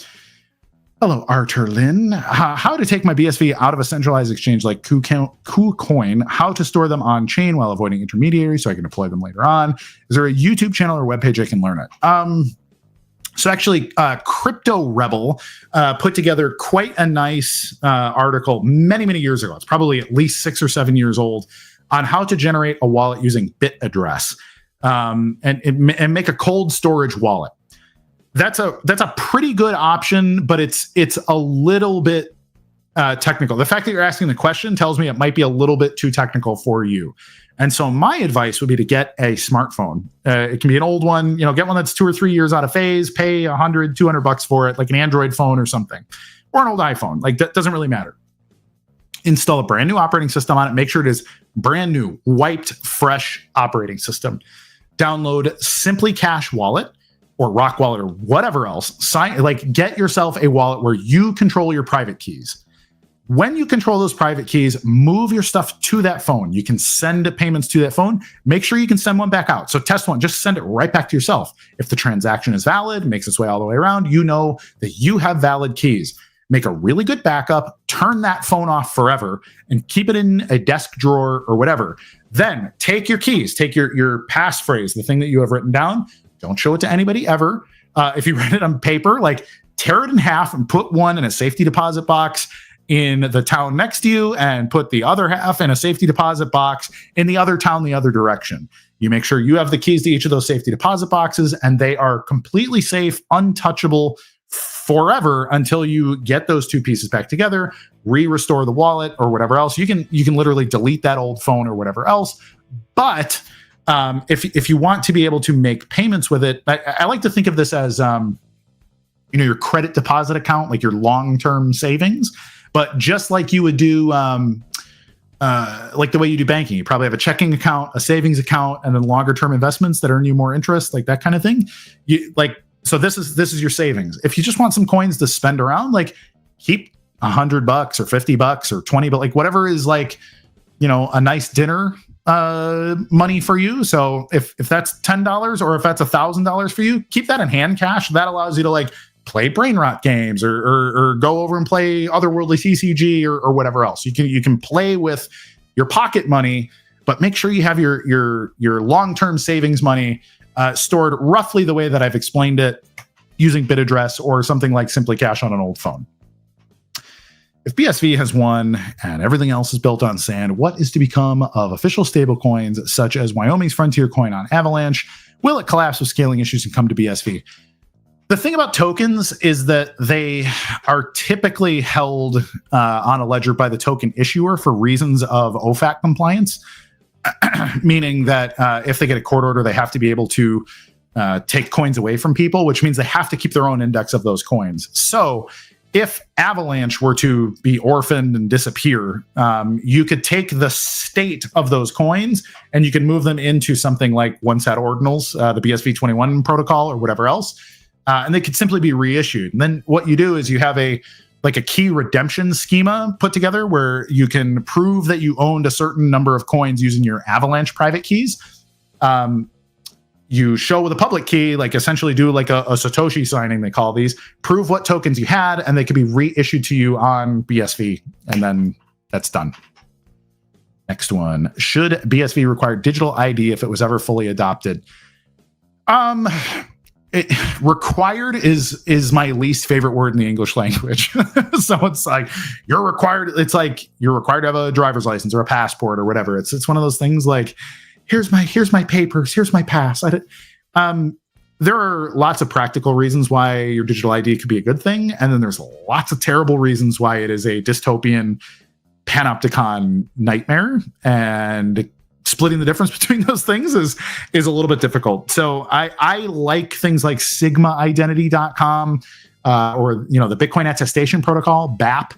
Hello, Arthur Lynn. How to take my BSV out of a centralized exchange like KuCoin, how to store them on chain while avoiding intermediaries so I can deploy them later on. Is there a YouTube channel or webpage I can learn it? So actually, Crypto Rebel put together quite a nice article many years ago. It's probably at least 6 or 7 years old on how to generate a wallet using Bit Address and make a cold storage wallet. That's a pretty good option, but it's a little bit technical. The fact that you're asking the question tells me it might be a little bit too technical for you. And so my advice would be to get a smartphone. It can be an old one, get one that's 2 or 3 years out of phase, pay $100, $200 for it, like an Android phone or something, or an old iPhone. Like that doesn't really matter. Install a brand new operating system on it. Make sure it is brand new, wiped, fresh operating system. Download Simply Cash Wallet or Rock Wallet or whatever else. Get yourself a wallet where you control your private keys. When you control those private keys, move your stuff to that phone. You can send payments to that phone. Make sure you can send one back out. So test one, just send it right back to yourself. If the transaction is valid, makes its way all the way around, you know that you have valid keys. Make a really good backup, turn that phone off forever, and keep it in a desk drawer or whatever. Then take your keys, take your passphrase, the thing that you have written down. Don't show it to anybody ever. If you write it on paper, tear it in half and put one in a safety deposit box in the town next to you and put the other half in a safety deposit box in the other town, the other direction. You make sure you have the keys to each of those safety deposit boxes and they are completely safe, untouchable forever until you get those two pieces back together, restore the wallet or whatever else. You can literally delete that old phone or whatever else. But if you want to be able to make payments with it, I like to think of this as your credit deposit account, like your long-term savings. But just like you would do, like the way you do banking, you probably have a checking account, a savings account, and then longer-term investments that earn you more interest, like that kind of thing. So this is your savings. If you just want some coins to spend around, keep $100 or $50 or $20, whatever is a nice dinner money for you. So if that's $10 or if that's $1,000 for you, keep that in hand cash. That allows you to like play brain rot games or go over and play otherworldly CCG or whatever else. You can play with your pocket money, but make sure you have your long-term savings money stored roughly the way that I've explained it, using BIT address or something like Simply Cash on an old phone. If BSV has won and everything else is built on sand, what is to become of official stablecoins such as Wyoming's Frontier Coin on Avalanche? Will it collapse with scaling issues and come to BSV? The thing about tokens is that they are typically held on a ledger by the token issuer for reasons of OFAC compliance, meaning that if they get a court order, they have to be able to take coins away from people, which means they have to keep their own index of those coins. So if Avalanche were to be orphaned and disappear, you could take the state of those coins and you can move them into something like OneSat Ordinals, the BSV21 protocol or whatever else, and they could simply be reissued. And then what you do is you have a key redemption schema put together where you can prove that you owned a certain number of coins using your Avalanche private keys. You show with a public key, like essentially do like a Satoshi signing, they call these, prove what tokens you had, and they can be reissued to you on BSV, and then that's done. Next one. Should BSV require digital ID if it was ever fully adopted? Required is my least favorite word in the English language. So it's like you're required to have a driver's license or a passport or whatever. It's one of those things like, here's my papers, here's my pass. There are lots of practical reasons why your digital ID could be a good thing, and then there's lots of terrible reasons why it is a dystopian panopticon nightmare, and splitting the difference between those things is a little bit difficult. So I like things like sigmaidentity.com or the Bitcoin Attestation Protocol, BAP.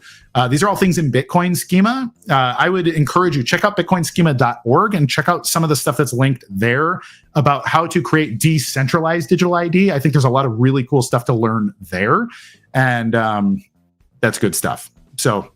These are all things in Bitcoin schema. I would encourage you, check out bitcoinschema.org and check out some of the stuff that's linked there about how to create decentralized digital ID. I think there's a lot of really cool stuff to learn there, and that's good stuff. So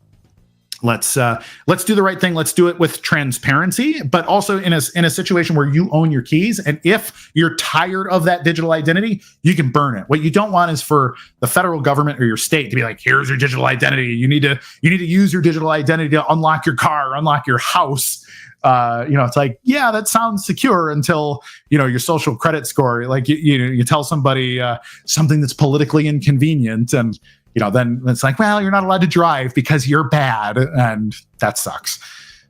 let's do the right thing. Let's do it with transparency, but also in a situation where you own your keys. And if you're tired of that digital identity, you can burn it. What you don't want is for the federal government or your state to be like, here's your digital identity. You need to use your digital identity to unlock your car, unlock your house. It's like, yeah, that sounds secure until, your social credit score, like you tell somebody something that's politically inconvenient, and then it's like, well, you're not allowed to drive because you're bad, and that sucks.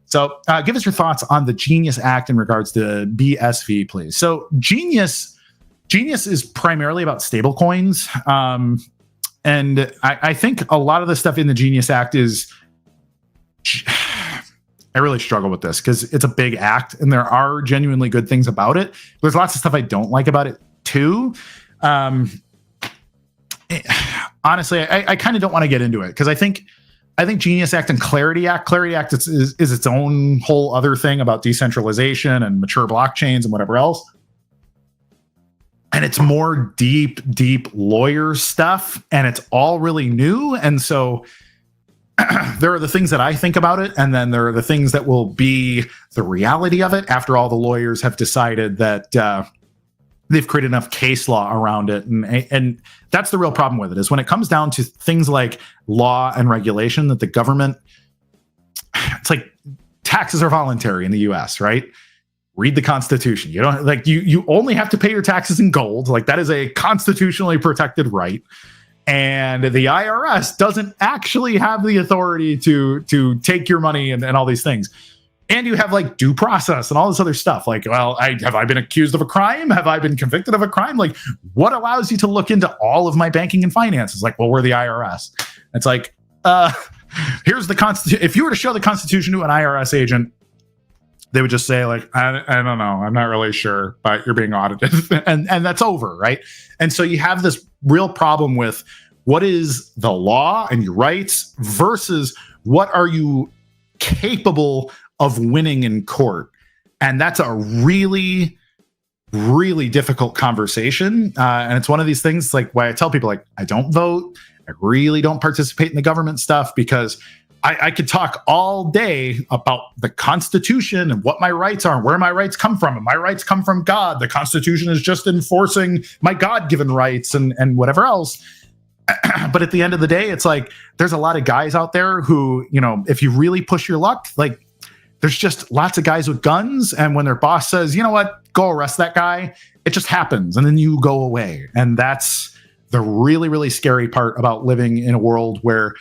So give us your thoughts on the Genius Act in regards to BSV, please. So Genius is primarily about stable coins. And I think a lot of the stuff in the Genius Act is, I really struggle with this because it's a big act and there are genuinely good things about it. There's lots of stuff I don't like about it too. Honestly, I kind of don't want to get into it because I think Genius Act and Clarity Act is its own whole other thing about decentralization and mature blockchains and whatever else. And it's more deep lawyer stuff, and it's all really new. And so there are the things that I think about it, and then there are the things that will be the reality of it after all the lawyers have decided that they've created enough case law around it. And that's the real problem with it, is when it comes down to things like law and regulation, that the government, it's like taxes are voluntary in the US, right? Read the Constitution. You don't you only have to pay your taxes in gold. Like, that is a constitutionally protected right. And the IRS doesn't actually have the authority to take your money and all these things. And you have like due process and all this other stuff. Like, well, have I been accused of a crime? Have I been convicted of a crime? Like, what allows you to look into all of my banking and finances? Like, well, we're the IRS. It's like, here's the Constitution. If you were to show the Constitution to an IRS agent, they would just say, like, I don't know, I'm not really sure, but you're being audited. and that's over, right? And so you have this real problem with what is the law and your rights versus what are you capable of winning in court. And that's a really, really difficult conversation. And it's one of these things, like, why I tell people, like, I don't vote. I really don't participate in the government stuff because I could talk all day about the Constitution and what my rights are and where my rights come from. And my rights come from God. The Constitution is just enforcing my God-given rights and whatever else. But at the end of the day, it's like there's a lot of guys out there who, if you really push your luck, like there's just lots of guys with guns. And when their boss says, you know what, go arrest that guy, it just happens. And then you go away. And that's the really, really scary part about living in a world where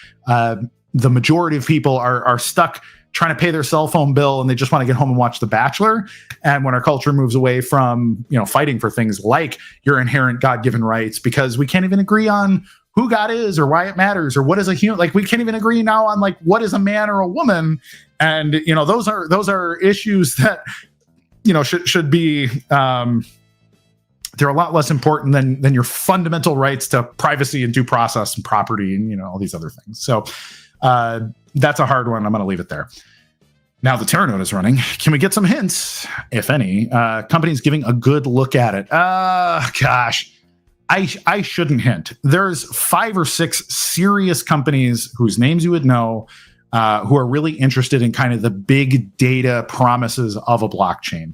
the majority of people are stuck trying to pay their cell phone bill and they just want to get home and watch The Bachelor. And when our culture moves away from, fighting for things like your inherent God-given rights, because we can't even agree on who God is or why it matters or what is a human, like we can't even agree now on like what is a man or a woman. And, those are issues that, should be, they're a lot less important than your fundamental rights to privacy and due process and property and, all these other things. So that's a hard one. I'm going to leave it there. Now the Terra node is running. Can we get some hints, if any? Companies giving a good look at it. Gosh. I shouldn't hint. There's 5 or 6 serious companies whose names you would know who are really interested in kind of the big data promises of a blockchain.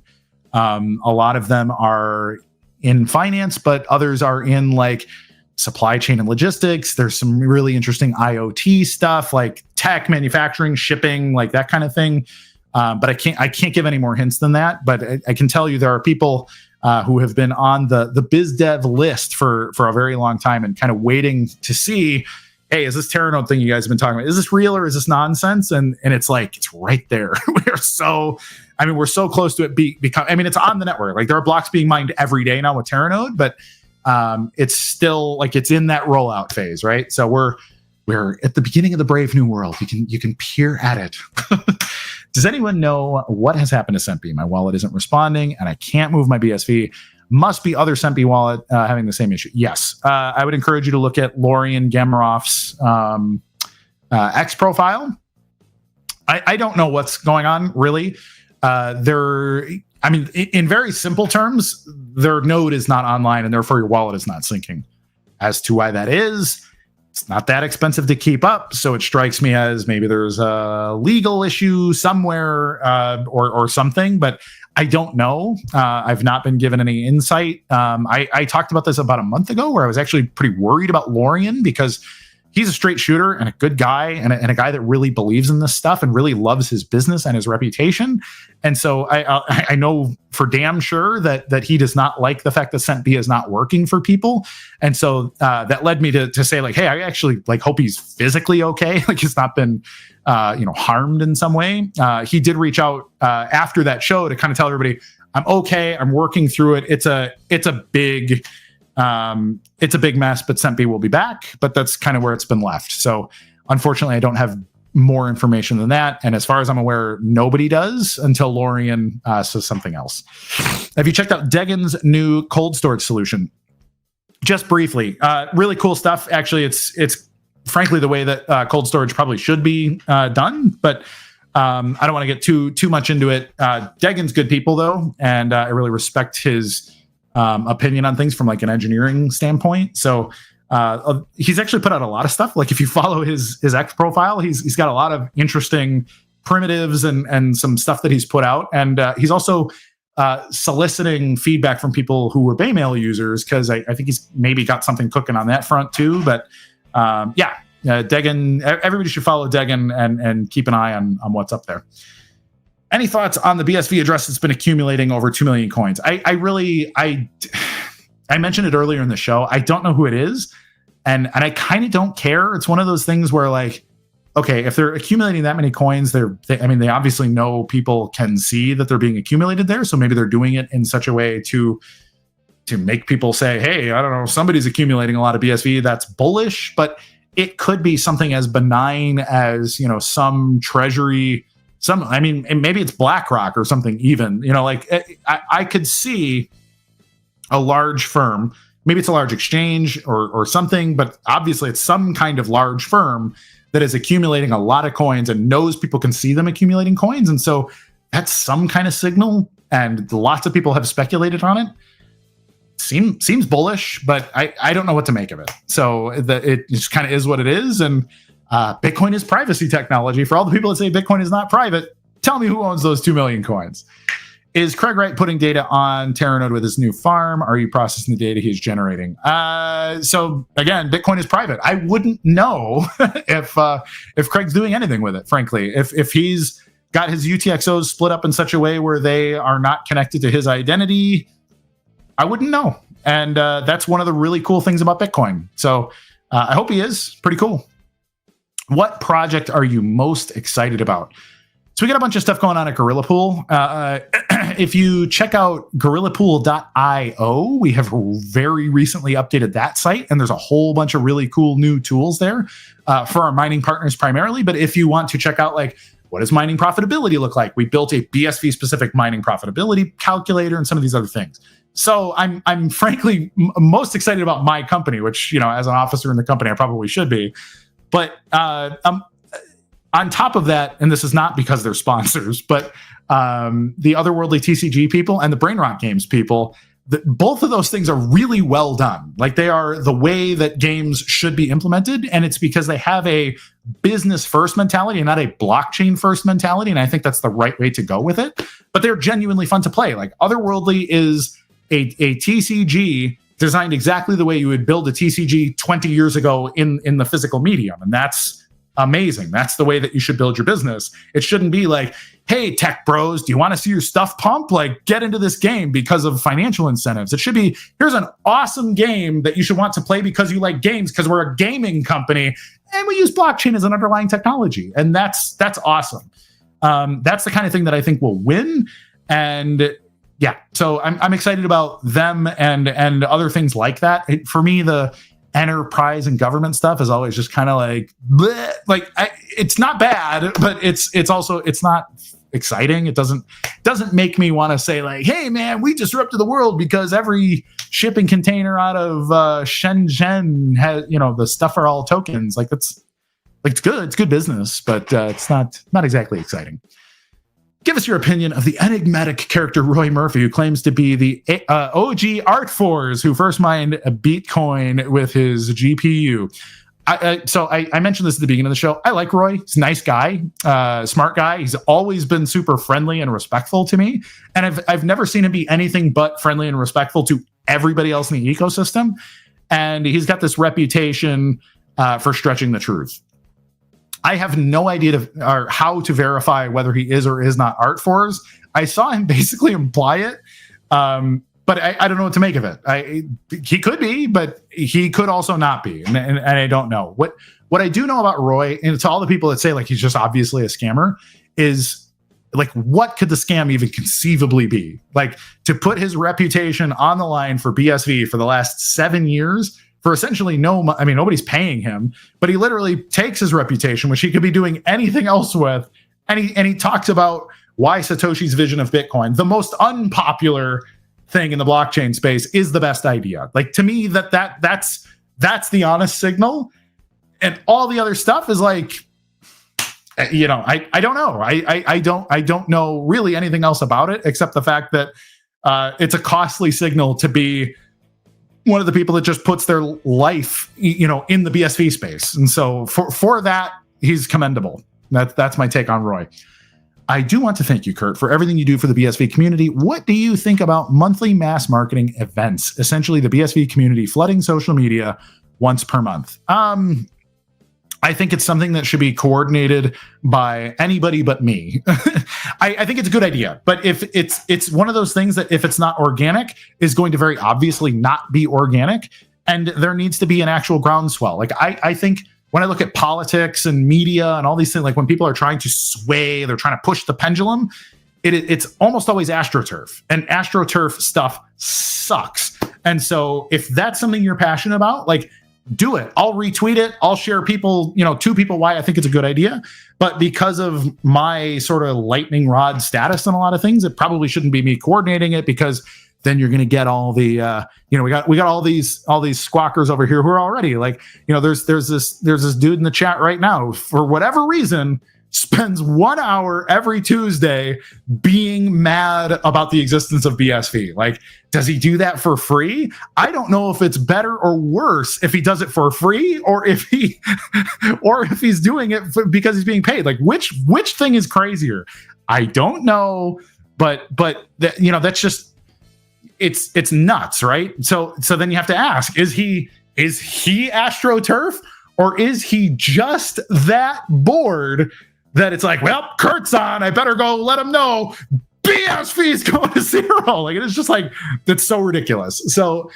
A lot of them are in finance, but others are in like supply chain and logistics. There's some really interesting IoT stuff like tech, manufacturing, shipping, like that kind of thing. But I can't give any more hints than that. But I can tell you there are people who have been on the biz dev list for a very long time and kind of waiting to see, hey, is this Terra node thing you guys have been talking about, is this real or is this nonsense? And it's like, it's right there. we're so close to it become, it's on the network. Like there are blocks being mined every day now with Terra node, but it's still like it's in that rollout phase, right? So we're at the beginning of the brave new world. You can peer at it. Does anyone know what has happened to Centby? My wallet isn't responding, and I can't move my BSV. Must be other Centby wallet having the same issue. Yes, I would encourage you to look at Lorian Gamaroff's X profile. I don't know what's going on really. In very simple terms, their node is not online, and therefore your wallet is not syncing. As to why that is, it's not that expensive to keep up, so it strikes me as maybe there's a legal issue somewhere or something, but I don't know. I've not been given any insight. I talked about this about a month ago where I was actually pretty worried about Lorian because he's a straight shooter and a good guy and a guy that really believes in this stuff and really loves his business and his reputation. And so I know for damn sure that he does not like the fact that Centby is not working for people. And so that led me to say like, hey, I actually like hope he's physically okay. Like he's not been, harmed in some way. He did reach out after that show to kind of tell everybody, I'm okay. I'm working through it. It's a big mess, but Centby will be back. But that's kind of where it's been left. So unfortunately, I don't have more information than that. And as far as I'm aware, nobody does until Lorian says something else. Have you checked out Degen's new cold storage solution? Just briefly, really cool stuff. Actually, it's frankly the way that cold storage probably should be done. But I don't want to get too much into it. Degen's good people though, and I really respect his opinion on things from like an engineering standpoint. So he's actually put out a lot of stuff. Like if you follow his X profile, he's got a lot of interesting primitives and some stuff that he's put out. And he's also soliciting feedback from people who were Baymail users, because I think he's maybe got something cooking on that front too. But Degen, everybody should follow Degen and keep an eye on what's up there. Any thoughts on the BSV address that's been accumulating over 2 million coins? I mentioned it earlier in the show. I don't know who it is, and I kind of don't care. It's one of those things where like, okay, if they're accumulating that many coins, they obviously know people can see that they're being accumulated there. So maybe they're doing it in such a way to make people say, hey, I don't know, somebody's accumulating a lot of BSV. That's bullish, but it could be something as benign as, some treasury. Maybe it's BlackRock or something even, I could see a large firm, maybe it's a large exchange or something, but obviously it's some kind of large firm that is accumulating a lot of coins and knows people can see them accumulating coins. And so that's some kind of signal, and lots of people have speculated on it. Seems bullish, but I don't know what to make of it. So it just kind of is what it is. And Bitcoin is privacy technology. For all the people that say Bitcoin is not private, tell me who owns those 2 million coins. Is Craig Wright putting data on Terranode with his new farm? Are you processing the data he's generating? So again, Bitcoin is private. I wouldn't know if Craig's doing anything with it, frankly. If he's got his UTXOs split up in such a way where they are not connected to his identity, I wouldn't know. And that's one of the really cool things about Bitcoin. So I hope he is. Pretty cool. What project are you most excited about? So we got a bunch of stuff going on at Gorilla Pool. If you check out gorillapool.io, we have very recently updated that site, and there's a whole bunch of really cool new tools there for our mining partners primarily. But if you want to check out, like, what does mining profitability look like? We built a BSV specific mining profitability calculator and some of these other things. So I'm frankly most excited about my company, which, you know, as an officer in the company, I probably should be. But on top of that, and this is not because they're sponsors, but the Otherworldly TCG people and the Brain Rock Games people, both of those things are really well done. Like, they are the way that games should be implemented, and it's because they have a business first mentality and not a blockchain first mentality, and I think that's the right way to go with it. But they're genuinely fun to play. Like, Otherworldly is a TCG designed exactly the way you would build a TCG 20 years ago in the physical medium, and that's amazing. That's the way that you should build your business. It shouldn't be like, hey, tech bros, do you want to see your stuff pump? Like, get into this game because of financial incentives. It should be, here's an awesome game that you should want to play because you like games, because we're a gaming company and we use blockchain as an underlying technology. And that's awesome. That's the kind of thing that I think will win. And yeah, so I'm excited about them and other things like that. For me, the enterprise and government stuff is always just kind of like, bleh. Like, it's not bad, but it's also, it's not exciting. It doesn't make me want to say, like, hey man, we disrupted the world because every shipping container out of Shenzhen has, you know, the stuff are all tokens. Like, that's, like, it's good business, but it's not exactly exciting. Give us your opinion of the enigmatic character Roy Murphy, who claims to be the OG Art Force who first mined a Bitcoin with his GPU. So I mentioned this at the beginning of the show. I like Roy. He's a nice guy, smart guy. He's always been super friendly and respectful to me. And I've never seen him be anything but friendly and respectful to everybody else in the ecosystem. And he's got this reputation for stretching the truth. I have no idea or how to verify whether he is or is not Art Force. I saw him basically imply it, but I don't know what to make of it. He could be, but he could also not be, and I don't know. What I do know about Roy, and to all the people that say, like, he's just obviously a scammer, is, like, what could the scam even conceivably be? Like, to put his reputation on the line for BSV for the last 7 years, for essentially nobody's paying him, but he literally takes his reputation, which he could be doing anything else with, and he talks about why Satoshi's vision of Bitcoin, the most unpopular thing in the blockchain space, is the best idea. Like, to me, that's the honest signal, and all the other stuff is like, you know, I don't know. I don't know really anything else about it except the fact that it's a costly signal to be one of the people that just puts their life, you know, in the BSV space. And so for that, he's commendable. That's my take on Roy. I do want to thank you, Kurt, for everything you do for the BSV community. What do you think about monthly mass marketing events? Essentially, the BSV community flooding social media once per month. I think it's something that should be coordinated by anybody but me. I think it's a good idea, but if it's one of those things that, if it's not organic, is going to very obviously not be organic, and there needs to be an actual groundswell. Like, I think when I look at politics and media and all these things, like when people are trying to sway, they're trying to push the pendulum, it's almost always AstroTurf, and AstroTurf stuff sucks. And so if that's something you're passionate about, like, do it. I'll retweet it. I'll share to people why I think it's a good idea. But because of my sort of lightning rod status on a lot of things, it probably shouldn't be me coordinating it, because then you're going to get all the, we got all these squawkers over here who are already like, there's this dude in the chat right now, for whatever reason, spends 1 hour every Tuesday being mad about the existence of BSV. Like, does he do that for free? I don't know if it's better or worse if he does it for free or if he's doing it because he's being paid. Like, which thing is crazier? I don't know, but that's just it's nuts, right? So then you have to ask: is he AstroTurf, or is he just that bored that it's like, well, Kurt's on, I better go let him know BSV is going to zero? Like, it's just like, that's so ridiculous. So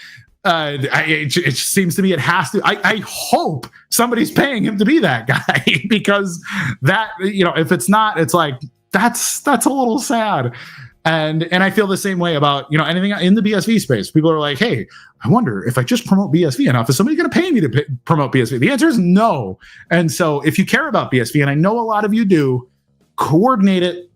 it seems to me it has to. I hope somebody's paying him to be that guy because that, if it's not, it's like that's a little sad. And I feel the same way about, anything in the BSV space. People are like, hey, I wonder if I just promote BSV enough, is somebody going to pay me to promote BSV? The answer is no. And so if you care about BSV, and I know a lot of you do, coordinate it,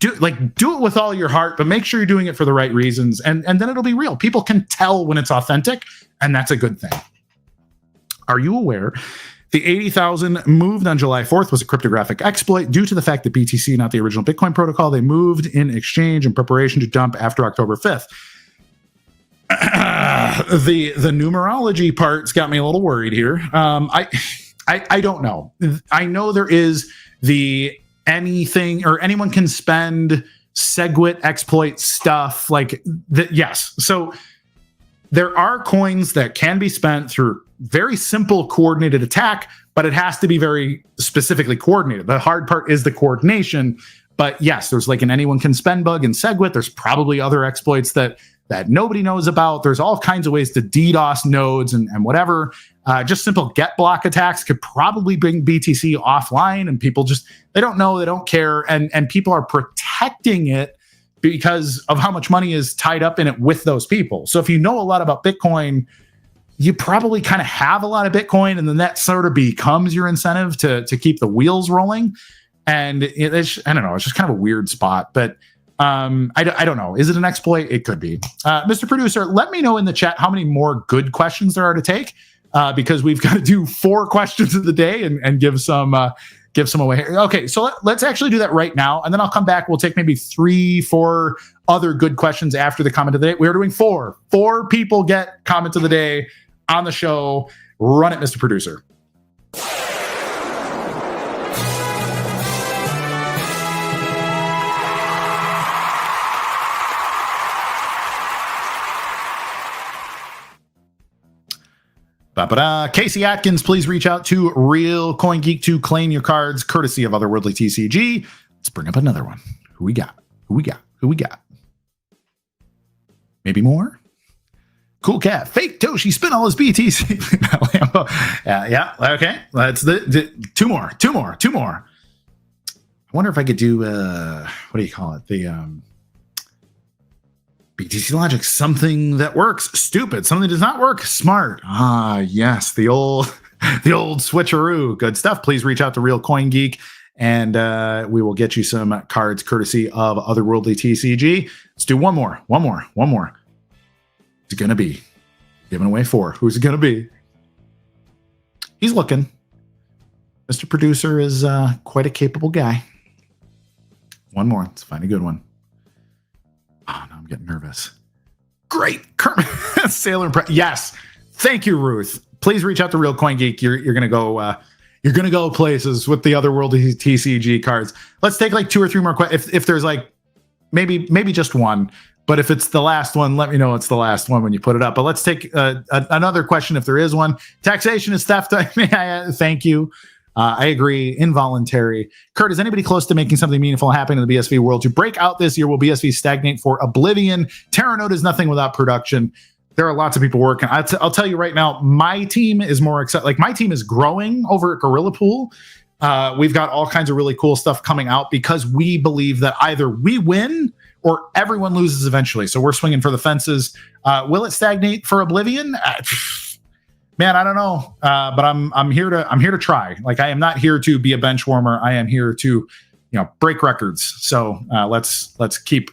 do it with all your heart, but make sure you're doing it for the right reasons. And then it'll be real. People can tell when it's authentic, and that's a good thing. Are you aware the 80,000 moved on July 4th was a cryptographic exploit due to the fact that BTC, not the original Bitcoin protocol, they moved in exchange in preparation to dump after October 5th. The numerology part's got me a little worried here. I don't know. I know there is the anything or anyone can spend SegWit exploit stuff like that. Yes. So there are coins that can be spent through very simple coordinated attack, but it has to be very specifically coordinated. The hard part is the coordination. But yes, there's like an anyone can spend bug in SegWit. There's probably other exploits that nobody knows about. There's all kinds of ways to DDoS nodes and whatever. Just simple get block attacks could probably bring BTC offline, and people they don't know, they don't care, and people are protecting it because of how much money is tied up in it with those people. So if you know a lot about Bitcoin, you probably kind of have a lot of Bitcoin, and then that sort of becomes your incentive to keep the wheels rolling. And I don't know, it's just kind of a weird spot, but I don't know. Is it an exploit? It could be. Mr. Producer, let me know in the chat how many more good questions there are to take, because we've got to do 4 questions of the day and give some away. Okay, so let's actually do that right now, and then I'll come back. We'll take maybe 3-4 other good questions after the comment of the day. We're doing 4. 4 people get comment of the day on the show. Run it, Mr. Producer. Casey Atkins, please reach out to Real CoinGeek to claim your cards, courtesy of Otherworldly TCG. Let's bring up another one. Who we got? Maybe more? Cool Cat. Fake Toshi spin all his BTC. Yeah. Okay. That's the 2 more. I wonder if I could do what do you call it? The BTC Logic, something that works, stupid. Something that does not work, smart. Yes, the old switcheroo. Good stuff. Please reach out to Real CoinGeek, and we will get you some cards courtesy of Otherworldly TCG. Let's do one more. It's going to be giving away 4. Who's it going to be? He's looking. Mr. Producer is quite a capable guy. One more. Let's find a good one. Oh, no, I'm getting nervous. Great. Kermit. Sailor. Yes. Thank you, Ruth. Please reach out to Real CoinGeek. You're going to go... You're going to go places with the Otherworldly TCG cards. Let's take like 2 or 3 more questions. If there's like maybe just one, but if it's the last one, let me know it's the last one when you put it up. But let's take another question if there is one. Taxation is theft. Thank you. I agree. Involuntary. Kurt, is anybody close to making something meaningful happen in the BSV world? To break out this year, will BSV stagnate for oblivion? Terranode is nothing without production. There are lots of people working. I'll tell you right now, my team is more excited. Like, my team is growing over at Gorilla Pool. We've got all kinds of really cool stuff coming out because we believe that either we win or everyone loses eventually. So we're swinging for the fences. Will it stagnate for oblivion? Man, I don't know. But I'm here to try. Like, I am not here to be a bench warmer. I am here to, break records. So let's keep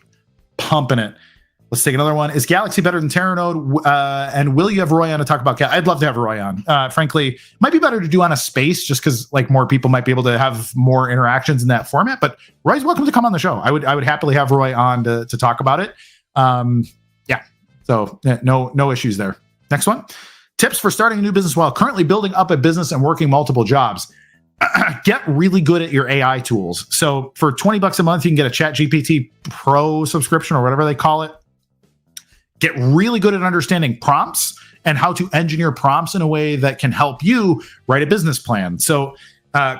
pumping it. Let's take another one. Is Galaxy better than Terranode? And will you have Roy on to talk about I'd love to have Roy on. Frankly, might be better to do on a space just because like more people might be able to have more interactions in that format. But Roy's welcome to come on the show. I would happily have Roy on to talk about it. Yeah. So no issues there. Next one. Tips for starting a new business while currently building up a business and working multiple jobs. Get really good at your AI tools. So for $20 a month, you can get a ChatGPT Pro subscription or whatever they call it. Get really good at understanding prompts and how to engineer prompts in a way that can help you write a business plan. So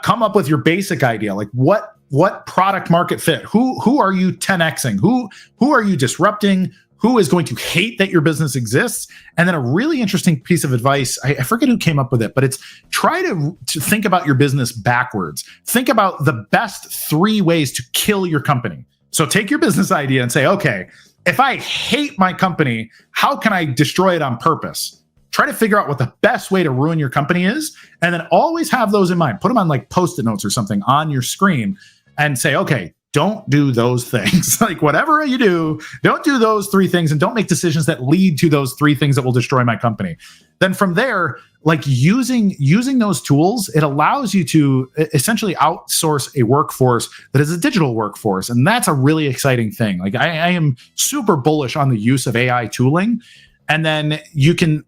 come up with your basic idea, like what product market fit? Who are you 10xing? Who are you disrupting? Who is going to hate that your business exists? And then a really interesting piece of advice, I forget who came up with it, but it's try to think about your business backwards. Think about the best 3 ways to kill your company. So take your business idea and say, okay, if I hate my company, how can I destroy it on purpose? Try to figure out what the best way to ruin your company is, and then always have those in mind. Put them on like Post-it notes or something on your screen and say, okay, don't do those things. Like whatever you do, don't do those 3 things and don't make decisions that lead to those 3 things that will destroy my company. Then from there, like using those tools, it allows you to essentially outsource a workforce that is a digital workforce. And that's a really exciting thing. Like I am super bullish on the use of AI tooling. And then you can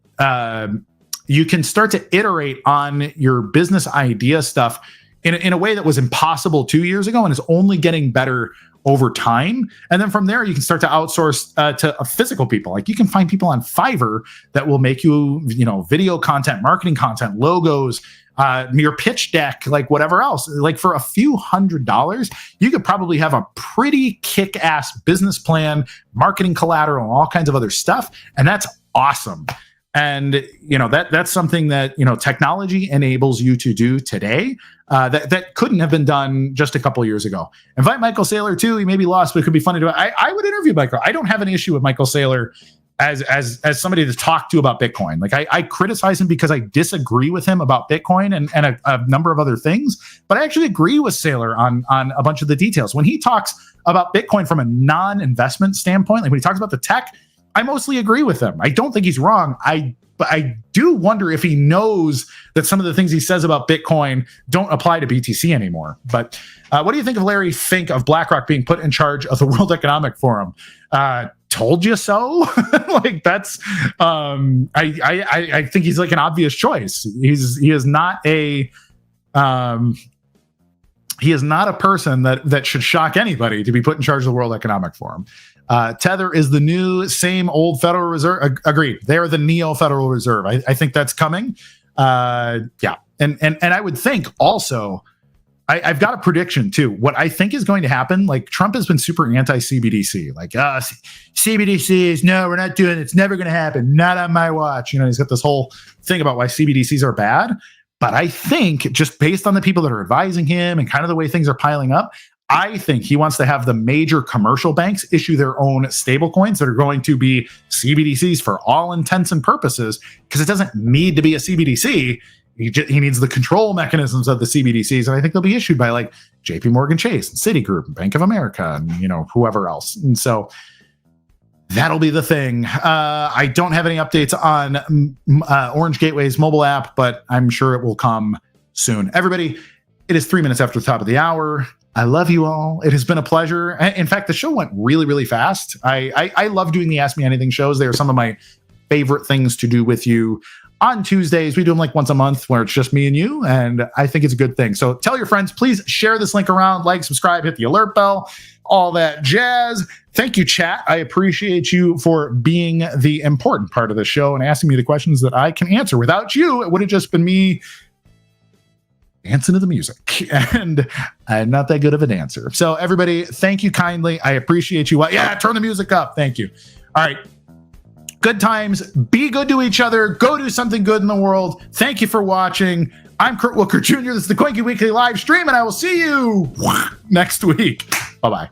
start to iterate on your business idea stuff in a way that was impossible 2 years ago and is only getting better over time. And then from there, you can start to outsource to physical people. Like you can find people on Fiverr that will make you, video content, marketing content, logos, your pitch deck, like whatever else. Like for a few $100s, you could probably have a pretty kick-ass business plan, marketing collateral, and all kinds of other stuff. And that's awesome. And that's something that technology enables you to do today that couldn't have been done just a couple years ago. Invite Michael Saylor too. He may be lost, but it could be funny to. I would interview Michael. I don't have an issue with Michael Saylor as somebody to talk to about Bitcoin. Like I criticize him because I disagree with him about Bitcoin and a number of other things. But I actually agree with Saylor on a bunch of the details. When he talks about Bitcoin from a non-investment standpoint, like when he talks about the tech, I mostly agree with him. I don't think he's wrong. But I do wonder if he knows that some of the things he says about Bitcoin don't apply to BTC anymore. But what do you think of Larry Fink of BlackRock being put in charge of the World Economic Forum? Told you so. Like that's I think he's like an obvious choice. He is not a person that should shock anybody to be put in charge of the World Economic Forum. Tether is the new same old Federal Reserve. Agreed. They are the neo Federal Reserve. I think that's coming. Yeah. And I would think also, I've got a prediction too. What I think is going to happen, like Trump has been super anti-CBDC. Like, CBDCs, no, we're not doing it. It's never going to happen. Not on my watch. He's got this whole thing about why CBDCs are bad. But I think just based on the people that are advising him and kind of the way things are piling up, I think he wants to have the major commercial banks issue their own stable coins that are going to be CBDCs for all intents and purposes, because it doesn't need to be a CBDC. He needs the control mechanisms of the CBDCs. And I think they'll be issued by like JP Morgan Chase and Citigroup and Bank of America and, whoever else. And so that'll be the thing. I don't have any updates on Orange Gateway's mobile app, but I'm sure it will come soon. Everybody, it is 3 minutes after the top of the hour. I love you all. It has been a pleasure. In fact, the show went really, really fast. I love doing the Ask Me Anything shows. They are some of my favorite things to do with you. On Tuesdays, we do them like once a month where it's just me and you, and I think it's a good thing. So tell your friends, please share this link around, like, subscribe, hit the alert bell, all that jazz. Thank you, chat. I appreciate you for being the important part of the show and asking me the questions that I can answer. Without you, it would have just been me dancing to the music, and I'm not that good of a dancer. So everybody, thank you kindly. I appreciate you. Yeah, turn the music up. Thank you. All right. Good times. Be good to each other. Go do something good in the world. Thank you for watching. I'm Kurt Wooker Jr. This is the CoinGeek Weekly live stream, and I will see you next week. Bye-bye.